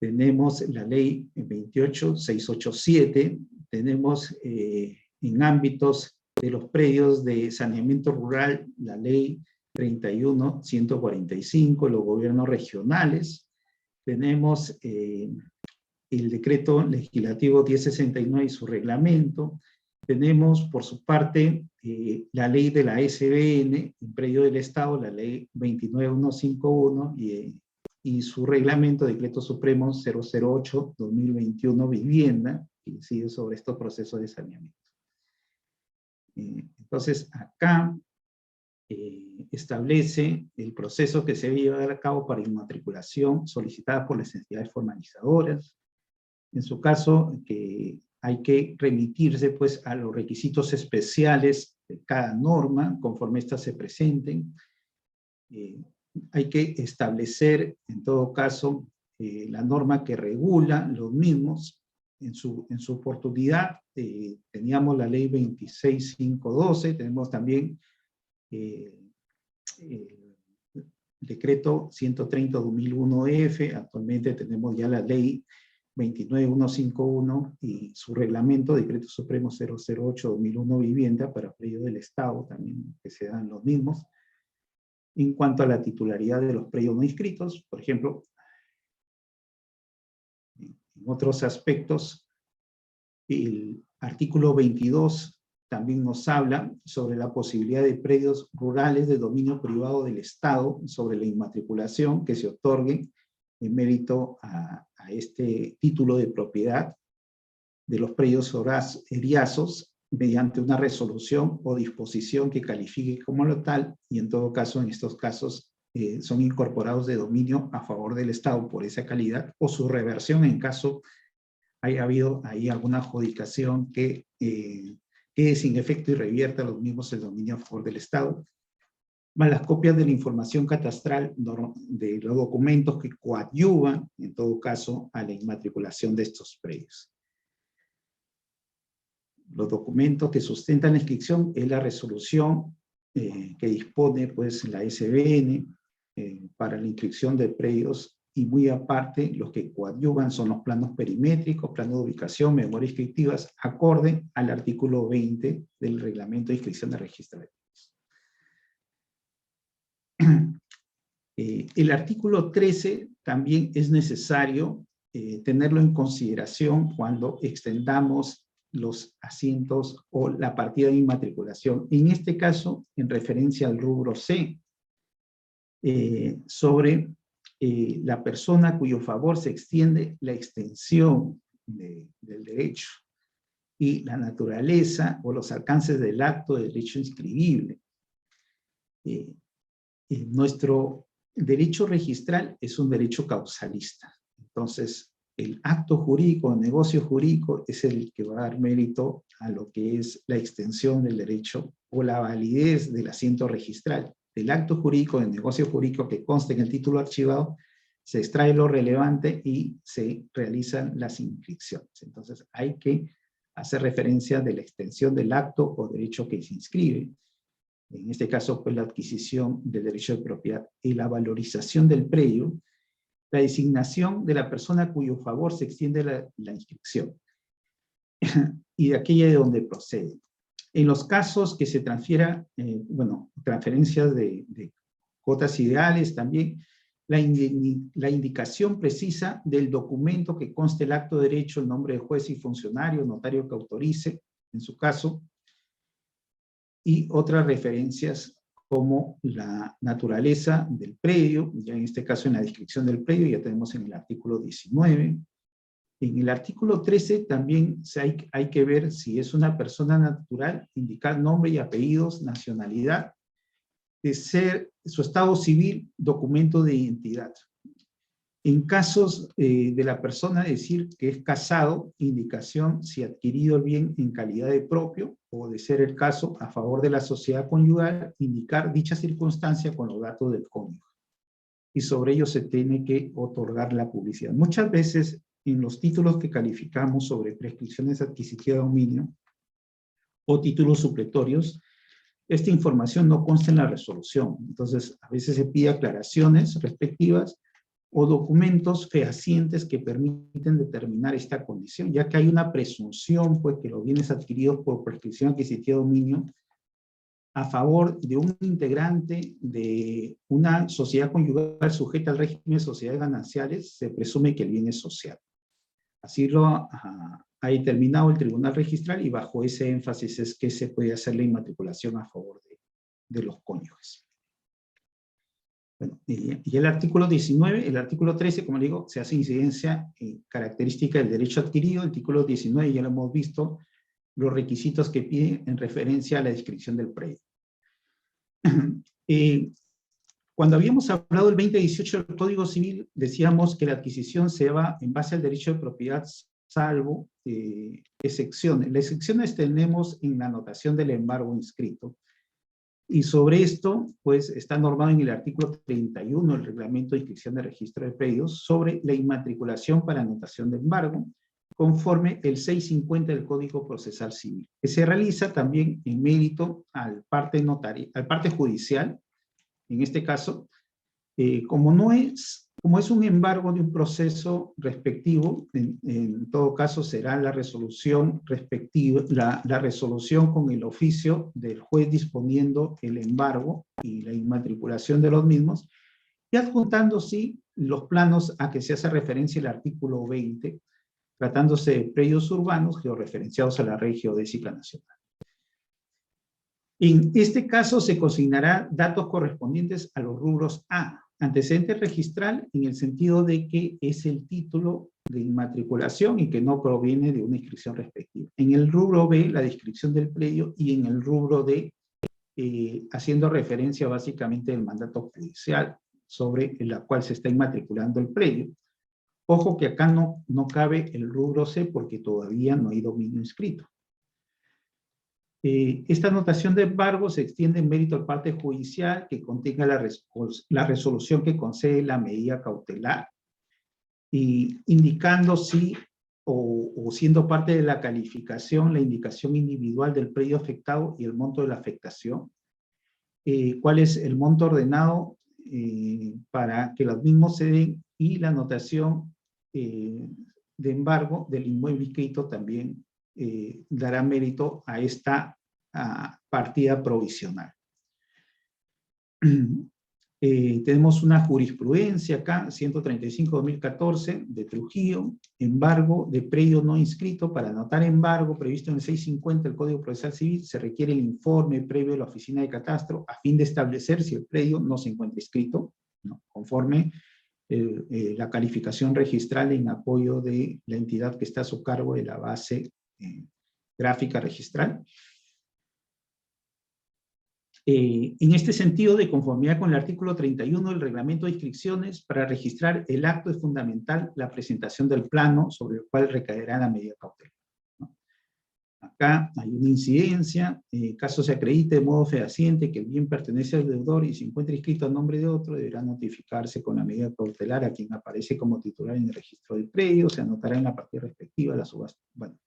Tenemos la ley 28.687, tenemos en ámbitos de los predios de saneamiento rural la ley 31.145, los gobiernos regionales. Tenemos el decreto legislativo 1069 y su reglamento. Tenemos, por su parte, la ley de la SBN, en predio del Estado, la ley 29151, y su reglamento, decreto supremo 008-2021, vivienda, que incide sobre estos procesos de saneamiento. Entonces, acá establece el proceso que se debe llevar a cabo para inmatriculación solicitada por las entidades formalizadoras. En su caso, que hay que remitirse pues a los requisitos especiales de cada norma, conforme éstas se presenten. Hay que establecer, en todo caso, la norma que regula los mismos. En su oportunidad, teníamos la ley 26512, tenemos también el decreto 130-2001F, actualmente tenemos ya la ley 29151 y su reglamento, decreto supremo 008-2001 vivienda para predios del Estado, también que se dan los mismos. En cuanto a la titularidad de los predios no inscritos, por ejemplo, en otros aspectos, el artículo 22 también nos habla sobre la posibilidad de predios rurales de dominio privado del Estado, sobre la inmatriculación que se otorgue en mérito a este título de propiedad de los predios eriazos mediante una resolución o disposición que califique como lo tal, y en todo caso, en estos casos, son incorporados de dominio a favor del Estado por esa calidad, o su reversión en caso haya habido ahí alguna adjudicación que quede sin efecto y revierta los mismos el dominio a favor del Estado, más las copias de la información catastral de los documentos que coadyuvan, en todo caso, a la inmatriculación de estos predios. Los documentos que sustentan la inscripción es la resolución que dispone pues, la SBN para la inscripción de predios, y muy aparte, los que coadyuvan son los planos perimétricos, planos de ubicación, memorias inscriptivas, acorde al artículo 20 del Reglamento de Inscripción de Registro de Predios. El artículo 13 también es necesario tenerlo en consideración cuando extendamos los asientos o la partida de inmatriculación. En este caso, en referencia al rubro C, sobre la persona a cuyo favor se extiende la extensión del derecho y la naturaleza o los alcances del acto de derecho inscribible. Nuestro derecho registral es un derecho causalista. Entonces, el acto jurídico, el negocio jurídico, es el que va a dar mérito a lo que es la extensión del derecho o la validez del asiento registral. del acto jurídico, del negocio jurídico que conste en el título archivado, se extrae lo relevante y se realizan las inscripciones. Entonces hay que hacer referencia de la extensión del acto o derecho que se inscribe. En este caso, pues la adquisición del derecho de propiedad y la valorización del predio, la designación de la persona a cuyo favor se extiende la inscripción y de aquella de donde procede. En los casos que se transfiera, transferencias de cuotas ideales también, la indicación precisa del documento que conste el acto de derecho, el nombre de juez y funcionario, notario que autorice, en su caso, y otras referencias como la naturaleza del predio, ya en este caso en la descripción del predio, ya tenemos en el artículo 19. En el artículo 13 también hay que ver si es una persona natural, indicar nombre y apellidos, nacionalidad, de ser su estado civil, documento de identidad. En casos de la persona decir que es casado, indicación si ha adquirido el bien en calidad de propio, o de ser el caso a favor de la sociedad conyugal, indicar dicha circunstancia con los datos del cónyuge. Y sobre ello se tiene que otorgar la publicidad. Muchas veces en los títulos que calificamos sobre prescripciones adquisitivas de dominio o títulos supletorios, esta información no consta en la resolución. Entonces, a veces se pide aclaraciones respectivas o documentos fehacientes que permiten determinar esta condición, ya que hay una presunción, pues, que los bienes adquiridos por prescripción adquisitiva de dominio a favor de un integrante de una sociedad conyugal sujeta al régimen de sociedades gananciales, se presume que el bien es social. Así lo ha determinado el Tribunal Registral y bajo ese énfasis es que se puede hacer la inmatriculación a favor de los cónyuges. Bueno, y el artículo 19, el artículo 13, como le digo, se hace incidencia en característica del derecho adquirido. El artículo 19 ya lo hemos visto, los requisitos que pide en referencia a la descripción del predio. Cuando habíamos hablado del 2018 del Código Civil, decíamos que la adquisición se va en base al derecho de propiedad, salvo excepciones. Las excepciones tenemos en la anotación del embargo inscrito. Y sobre esto, pues, está normado en el artículo 31 del Reglamento de Inscripción de Registro de Predios sobre la inmatriculación para anotación de embargo, conforme el 650 del Código Procesal Civil, que se realiza también en mérito al parte judicial, en este caso, como es un embargo de un proceso respectivo, en todo caso será la resolución respectiva, la resolución con el oficio del juez disponiendo el embargo y la inmatriculación de los mismos, y adjuntando, sí, los planos a que se hace referencia el artículo 20, tratándose de predios urbanos georreferenciados a la Red Geodésica Nacional. En este caso se consignará datos correspondientes a los rubros A, antecedente registral en el sentido de que es el título de inmatriculación y que no proviene de una inscripción respectiva. En el rubro B, la descripción del predio, y en el rubro D, haciendo referencia básicamente al mandato judicial sobre la cual se está inmatriculando el predio. Ojo que acá no cabe el rubro C porque todavía no hay dominio inscrito. Esta anotación de embargo se extiende en mérito al parte judicial que contenga la resolución que concede la medida cautelar, y indicando si o siendo parte de la calificación la indicación individual del predio afectado y el monto de la afectación, cuál es el monto ordenado para que los mismos se den, y la anotación de embargo del inmueble inscrito también dará mérito a esta partida provisional. Tenemos una jurisprudencia acá, 135-2014 de Trujillo, embargo de predio no inscrito. Para anotar embargo previsto en el 650 del Código Procesal Civil se requiere el informe previo de la Oficina de Catastro a fin de establecer si el predio no se encuentra inscrito, ¿no?, conforme la calificación registral en apoyo de la entidad que está a su cargo de la base gráfica registral. En este sentido, de conformidad con el artículo 31 del Reglamento de Inscripciones, para registrar el acto es fundamental la presentación del plano sobre el cual recaerá la medida cautelar, ¿no? Acá hay una incidencia, caso se acredite de modo fehaciente que el bien pertenece al deudor y se encuentra inscrito a nombre de otro, deberá notificarse con la medida cautelar a quien aparece como titular en el registro del predio, se anotará en la partida respectiva la subasta. Bueno,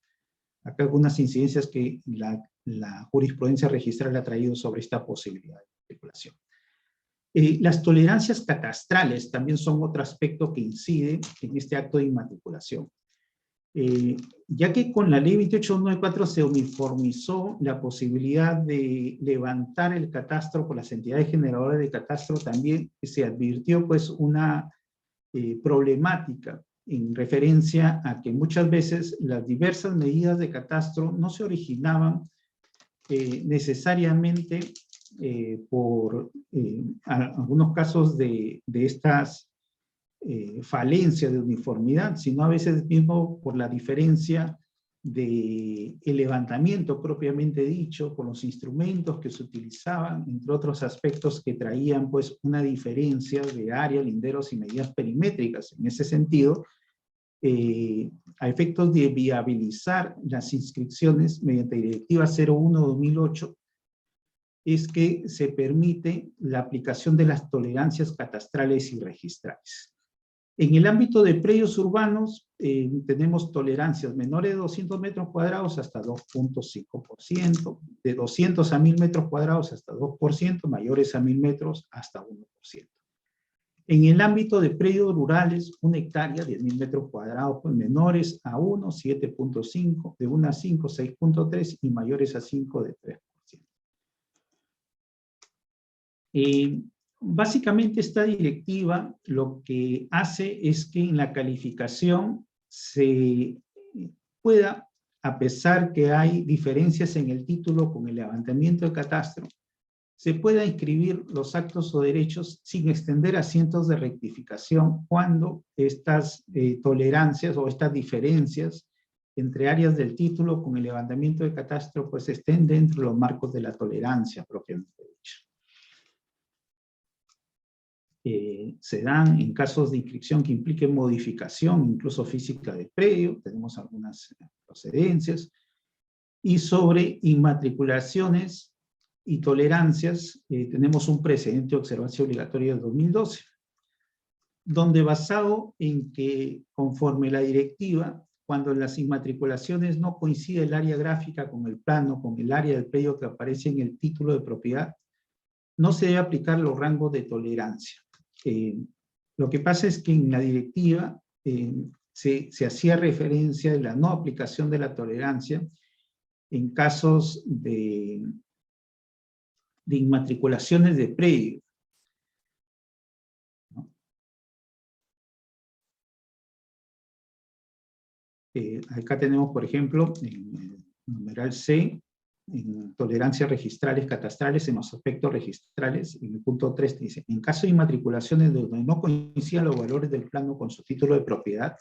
acá algunas incidencias que la jurisprudencia registral ha traído sobre esta posibilidad de especulación. Las tolerancias catastrales también son otro aspecto que incide en este acto de inmatriculación. Ya que con la ley 28294 se uniformizó la posibilidad de levantar el catastro por las entidades generadoras de catastro, también se advirtió pues una problemática en referencia a que muchas veces las diversas medidas de catastro no se originaban necesariamente por algunos casos de estas falencia de uniformidad, sino a veces mismo por la diferencia de el levantamiento propiamente dicho, por los instrumentos que se utilizaban, entre otros aspectos que traían pues una diferencia de área, linderos y medidas perimétricas. En ese sentido, a efectos de viabilizar las inscripciones mediante Directiva 01/2008, es que se permite la aplicación de las tolerancias catastrales y registrales. En el ámbito de predios urbanos, tenemos tolerancias menores de 200 metros cuadrados hasta 2.5%, de 200 a 1000 metros cuadrados hasta 2%, mayores a 1000 metros hasta 1%. En el ámbito de predios rurales, 1 hectárea, 10.000 metros cuadrados, pues menores a 1, 7.5, de 1 a 5, 6.3 y mayores a 5 de 3%. Básicamente esta directiva lo que hace es que en la calificación se pueda, a pesar que hay diferencias en el título con el levantamiento de catastro, se pueda inscribir los actos o derechos sin extender asientos de rectificación cuando estas tolerancias o estas diferencias entre áreas del título con el levantamiento de catastro pues estén dentro de los marcos de la tolerancia propiamente dicha. Se dan en casos de inscripción que impliquen modificación, incluso física del predio, tenemos algunas procedencias, y sobre inmatriculaciones y tolerancias, tenemos un precedente de observancia obligatoria del 2012, donde basado en que conforme la directiva, cuando en las inmatriculaciones no coincide el área gráfica con el plano, con el área del predio que aparece en el título de propiedad, no se debe aplicar los rangos de tolerancia. Lo que pasa es que en la directiva se hacía referencia de la no aplicación de la tolerancia en casos de inmatriculaciones de predio. ¿No? Acá tenemos, por ejemplo, en el numeral C, en tolerancias registrales catastrales, en los aspectos registrales, en el punto 3 dice, en caso de inmatriculaciones donde no coincidan los valores del plano con su título de propiedad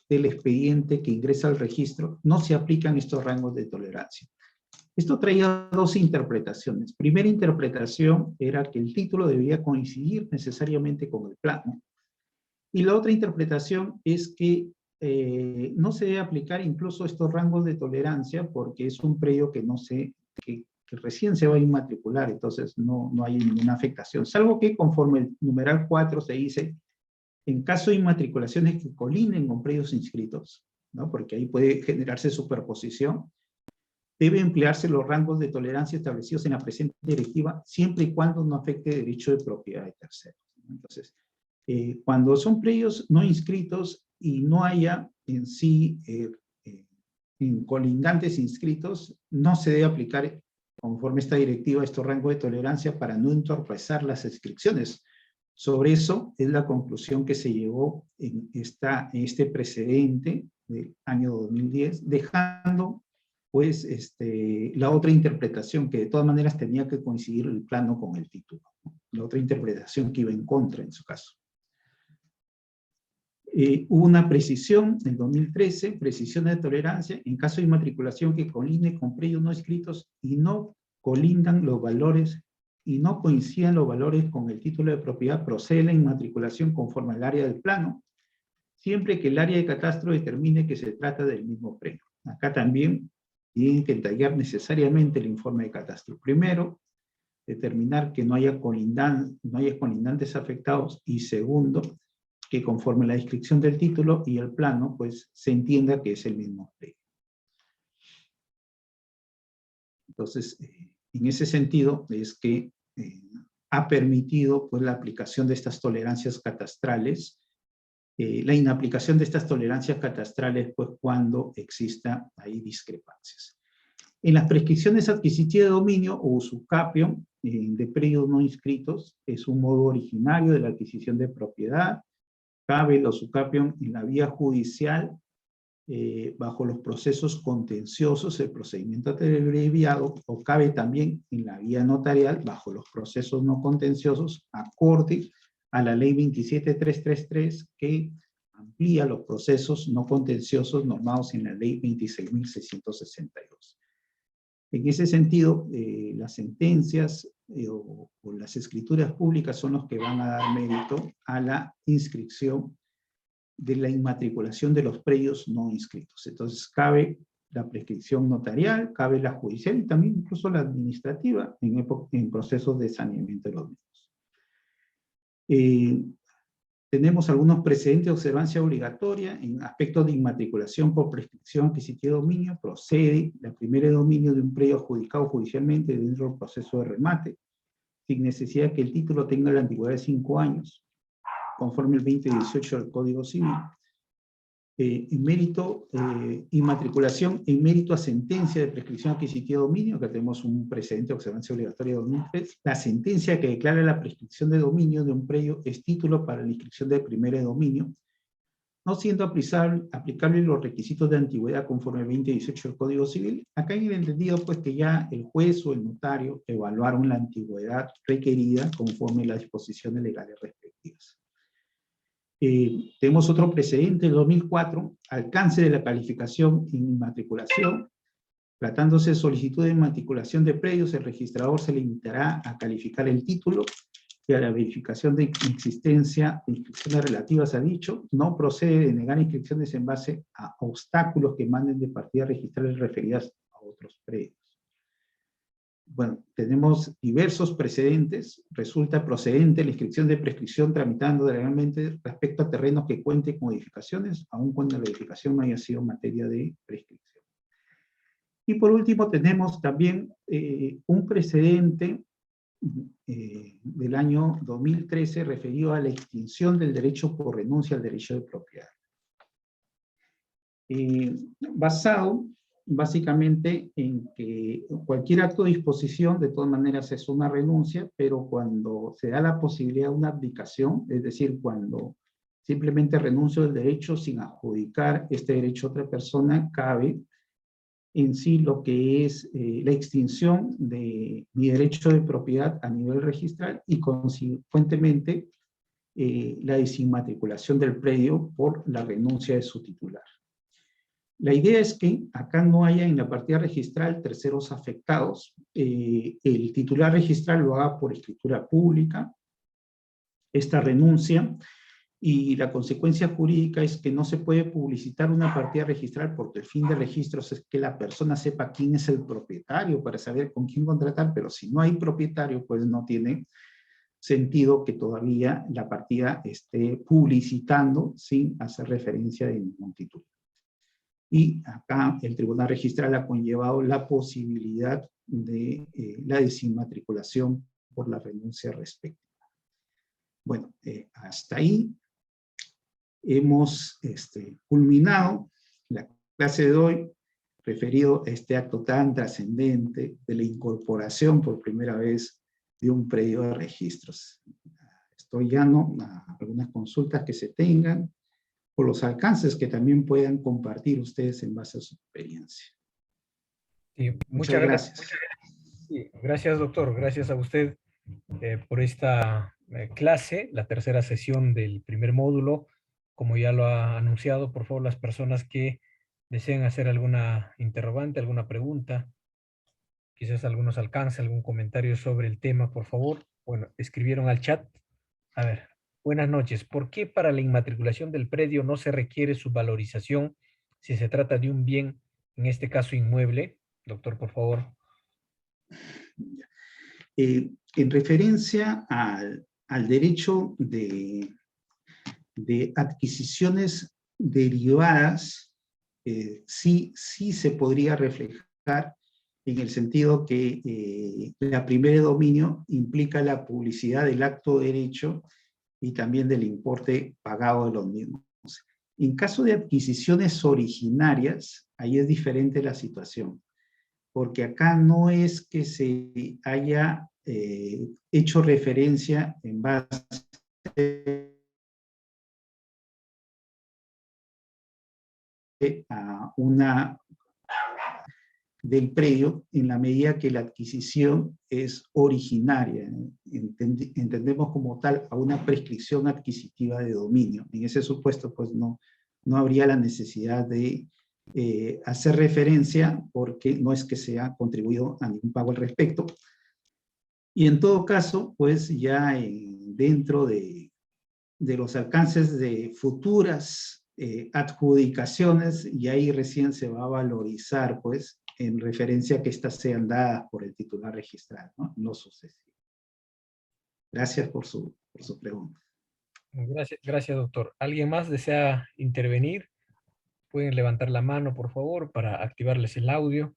del expediente que ingresa al registro, no se aplican estos rangos de tolerancia. Esto traía dos interpretaciones. Primera interpretación era que el título debía coincidir necesariamente con el plano. Y la otra interpretación es que no se debe aplicar incluso estos rangos de tolerancia porque es un predio que que recién se va a inmatricular, entonces no hay ninguna afectación, salvo que conforme el numeral 4 se dice, en caso de inmatriculaciones que colinen con predios inscritos, ¿no? Porque ahí puede generarse superposición, debe emplearse los rangos de tolerancia establecidos en la presente directiva siempre y cuando no afecte derecho de propiedad de terceros. Entonces, cuando son predios no inscritos y no haya en sí en colindantes inscritos, no se debe aplicar conforme esta directiva estos rangos de tolerancia para no entorpecer las inscripciones. Sobre eso es la conclusión que se llegó en este precedente del año 2010, dejando pues la otra interpretación que de todas maneras tenía que coincidir el plano con el título, ¿no? La otra interpretación que iba en contra en su caso. Hubo una precisión en 2013, precisión de tolerancia, en caso de inmatriculación que coline con predios no escritos y no colindan los valores y no coincidan los valores con el título de propiedad, procede la inmatriculación conforme al área del plano, siempre que el área de catastro determine que se trata del mismo predio. Acá también tienen que detallar necesariamente el informe de catastro. Primero, determinar que no haya colindantes afectados, y segundo, que conforme la descripción del título y el plano, pues se entienda que es el mismo predio. Entonces, en ese sentido, es que ha permitido pues, la aplicación de estas tolerancias catastrales, la inaplicación de estas tolerancias catastrales pues, cuando exista ahí discrepancias. En las prescripciones adquisitivas de dominio o usucapio de predios no inscritos, es un modo originario de la adquisición de propiedad. Cabe el usucapio en la vía judicial bajo los procesos contenciosos, el procedimiento abreviado, o cabe también en la vía notarial bajo los procesos no contenciosos, acorde a la ley 27333 que amplía los procesos no contenciosos normados en la ley 26.662. En ese sentido, las sentencias o las escrituras públicas son los que van a dar mérito a la inscripción de la inmatriculación de los predios no inscritos. Entonces, cabe la prescripción notarial, cabe la judicial y también incluso la administrativa en procesos de saneamiento de los mismos. Tenemos algunos precedentes de observancia obligatoria en aspectos de inmatriculación por prescripción adquisitiva de dominio. Procede la primera de dominio de un predio adjudicado judicialmente dentro del proceso de remate, sin necesidad de que el título tenga la antigüedad de 5 años, conforme el 2018 del Código Civil. En mérito, inmatriculación en mérito a sentencia de prescripción adquisitiva de dominio, que tenemos un precedente de observancia obligatoria de 2003. La sentencia que declara la prescripción de dominio de un predio es título para la inscripción de primera de dominio, no siendo aplicable los requisitos de antigüedad conforme el 2018 del Código Civil. Acá en el entendido, pues, que ya el juez o el notario evaluaron la antigüedad requerida conforme las disposiciones legales respectivas. Tenemos otro precedente del 2004, alcance de la calificación en inmatriculación. Tratándose de solicitud de inmatriculación de predios, el registrador se limitará a calificar el título y a la verificación de existencia de inscripciones relativas a dicho. No procede de negar inscripciones en base a obstáculos que manden de partidas registrales referidas a otros predios. Bueno, tenemos diversos precedentes. Resulta procedente la inscripción de prescripción tramitando legalmente respecto a terrenos que cuenten con edificaciones, aun cuando la edificación no haya sido materia de prescripción. Y por último tenemos también un precedente del año 2013 referido a la extinción del derecho por renuncia al derecho de propiedad. Basado básicamente en que cualquier acto de disposición de todas maneras es una renuncia, pero cuando se da la posibilidad de una abdicación, es decir, cuando simplemente renuncio del derecho sin adjudicar este derecho a otra persona, cabe en sí lo que es la extinción de mi derecho de propiedad a nivel registral y consecuentemente la desinmatriculación del predio por la renuncia de su titular. La idea es que acá no haya en la partida registral terceros afectados. El titular registral lo haga por escritura pública, esta renuncia, y la consecuencia jurídica es que no se puede publicitar una partida registral porque el fin de registros es que la persona sepa quién es el propietario para saber con quién contratar, pero si no hay propietario, pues no tiene sentido que todavía la partida esté publicitando sin hacer referencia de ningún título. Y acá el tribunal registral ha conllevado la posibilidad de la desinmatriculación por la renuncia respectiva. Bueno, hasta ahí hemos culminado la clase de hoy referido a este acto tan trascendente de la incorporación por primera vez de un predio de registros. Estoy llano a algunas consultas que se tengan, por los alcances que también puedan compartir ustedes en base a su experiencia. Sí, muchas gracias. Sí, gracias, doctor. Gracias a usted por esta clase, la tercera sesión del primer módulo. Como ya lo ha anunciado, por favor, las personas que deseen hacer alguna interrogante, alguna pregunta, quizás algunos alcances, algún comentario sobre el tema, por favor. Bueno, escribieron al chat. A ver, buenas noches. ¿Por qué para la inmatriculación del predio no se requiere su valorización si se trata de un bien, en este caso inmueble? Doctor, por favor. En referencia al derecho de adquisiciones derivadas, sí se podría reflejar en el sentido que la primera de dominio implica la publicidad del acto de derecho y también del importe pagado de los mismos. En caso de adquisiciones originarias, ahí es diferente la situación, porque acá no es que se haya hecho referencia en base a una del predio en la medida que la adquisición es originaria. Entendemos como tal a una prescripción adquisitiva de dominio. En ese supuesto, pues no habría la necesidad de hacer referencia porque no es que se ha contribuido a ningún pago al respecto. Y en todo caso, pues ya dentro de los alcances de futuras adjudicaciones, y ahí recién se va a valorizar, pues, en referencia a que éstas sean dadas por el titular registral, ¿no? No sucesivo. Gracias por su pregunta. Gracias, doctor. ¿Alguien más desea intervenir? Pueden levantar la mano, por favor, para activarles el audio.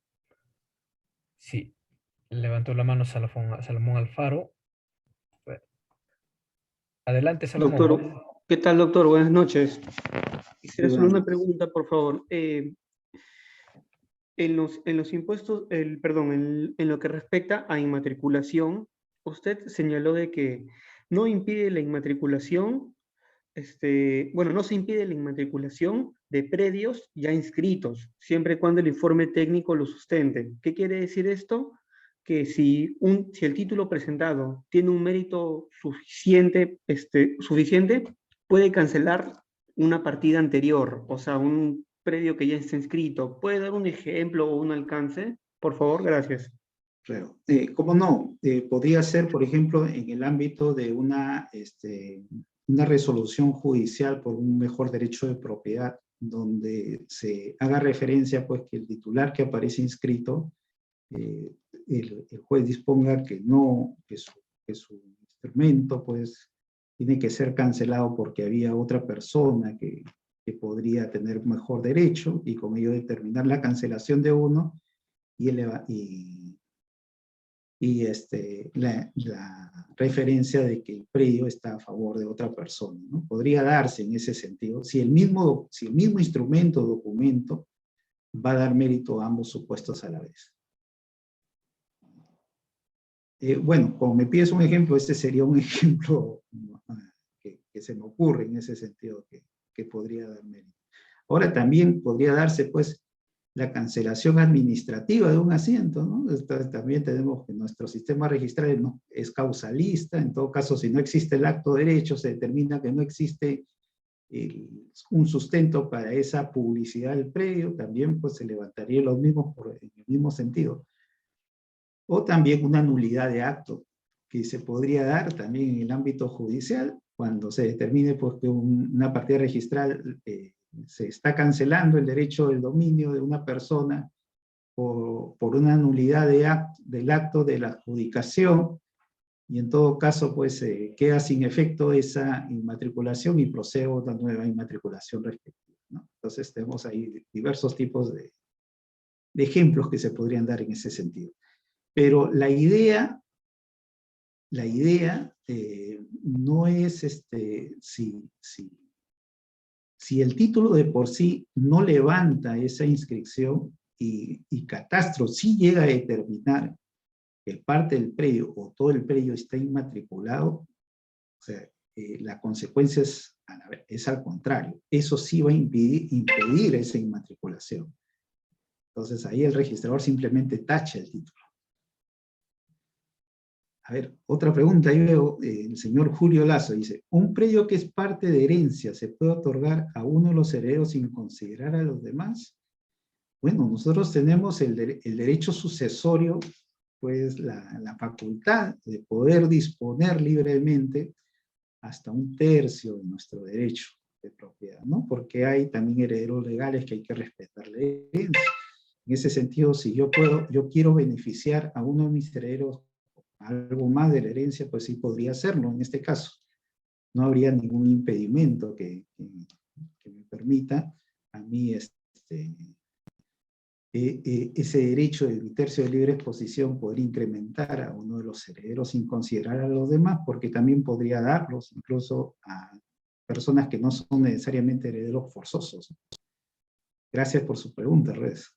Sí, levantó la mano Salomón Alfaro. Adelante, Salomón. Doctor, ¿qué tal, doctor? Buenas noches. Quisiera hacerle una Buenas. pregunta, por favor. En los impuestos, en lo que respecta a inmatriculación, usted señaló de que no impide la inmatriculación, no se impide la inmatriculación de predios ya inscritos, siempre y cuando el informe técnico lo sustente. ¿Qué quiere decir esto? Que si el título presentado tiene un mérito suficiente, puede cancelar una partida anterior, o sea, un predio que ya está inscrito. ¿Puede dar un ejemplo o un alcance? Por favor, gracias. Claro. ¿Cómo no? Podría ser, por ejemplo, en el ámbito de una resolución judicial por un mejor derecho de propiedad, donde se haga referencia, pues, que el titular que aparece inscrito, el juez disponga que su instrumento, pues, tiene que ser cancelado porque había otra persona que podría tener mejor derecho, y con ello determinar la cancelación de uno y la referencia de que el predio está a favor de otra persona, ¿no? Podría darse en ese sentido, si el mismo instrumento o documento va a dar mérito a ambos supuestos a la vez. Bueno, como me pides un ejemplo, este sería un ejemplo que se me ocurre en ese sentido que podría dar mérito. Ahora también podría darse, pues, la cancelación administrativa de un asiento, ¿no? También tenemos que nuestro sistema registral no es causalista. En todo caso, si no existe el acto de derecho, se determina que no existe un sustento para esa publicidad del predio, también, pues, se levantaría los mismos en el mismo sentido. O también una nulidad de acto, que se podría dar también en el ámbito judicial, cuando se determine, pues, que una partida registral se está cancelando el derecho del dominio de una persona por una nulidad del acto de la adjudicación, y en todo caso, pues, queda sin efecto esa inmatriculación y procede una nueva inmatriculación respectiva, ¿no? Entonces tenemos ahí diversos tipos de ejemplos que se podrían dar en ese sentido. Pero la idea no es si el título de por sí no levanta esa inscripción y Catastro sí llega a determinar que parte del predio o todo el predio está inmatriculado, o sea, la consecuencia es al contrario. Eso sí va a impedir esa inmatriculación. Entonces ahí el registrador simplemente tacha el título. A ver, otra pregunta, ahí veo, el señor Julio Lazo dice, ¿un predio que es parte de herencia se puede otorgar a uno de los herederos sin considerar a los demás? Bueno, nosotros tenemos el derecho sucesorio, pues la facultad de poder disponer libremente hasta 1/3 de nuestro derecho de propiedad, ¿no? Porque hay también herederos legales que hay que respetar la herencia. En ese sentido, si yo quiero beneficiar a uno de mis herederos algo más de la herencia, pues sí podría hacerlo en este caso. No habría ningún impedimento que me permita a mí ese derecho de mi tercio de libre exposición poder incrementar a uno de los herederos sin considerar a los demás, porque también podría darlos incluso a personas que no son necesariamente herederos forzosos. Gracias por su pregunta, Reyes.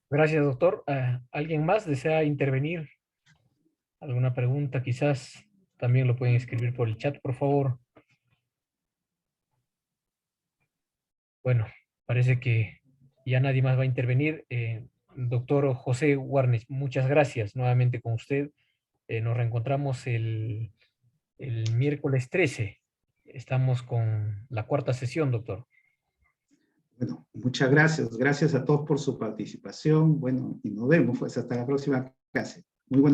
Gracias, doctor. ¿Alguien más desea intervenir? ¿Alguna pregunta? Quizás también lo pueden escribir por el chat, por favor. Bueno, parece que ya nadie más va a intervenir. Doctor José Warnes, muchas gracias nuevamente con usted. Nos reencontramos el miércoles 13. Estamos con la cuarta sesión, doctor. Bueno, muchas gracias. Gracias a todos por su participación. Bueno, y nos vemos pues hasta la próxima clase.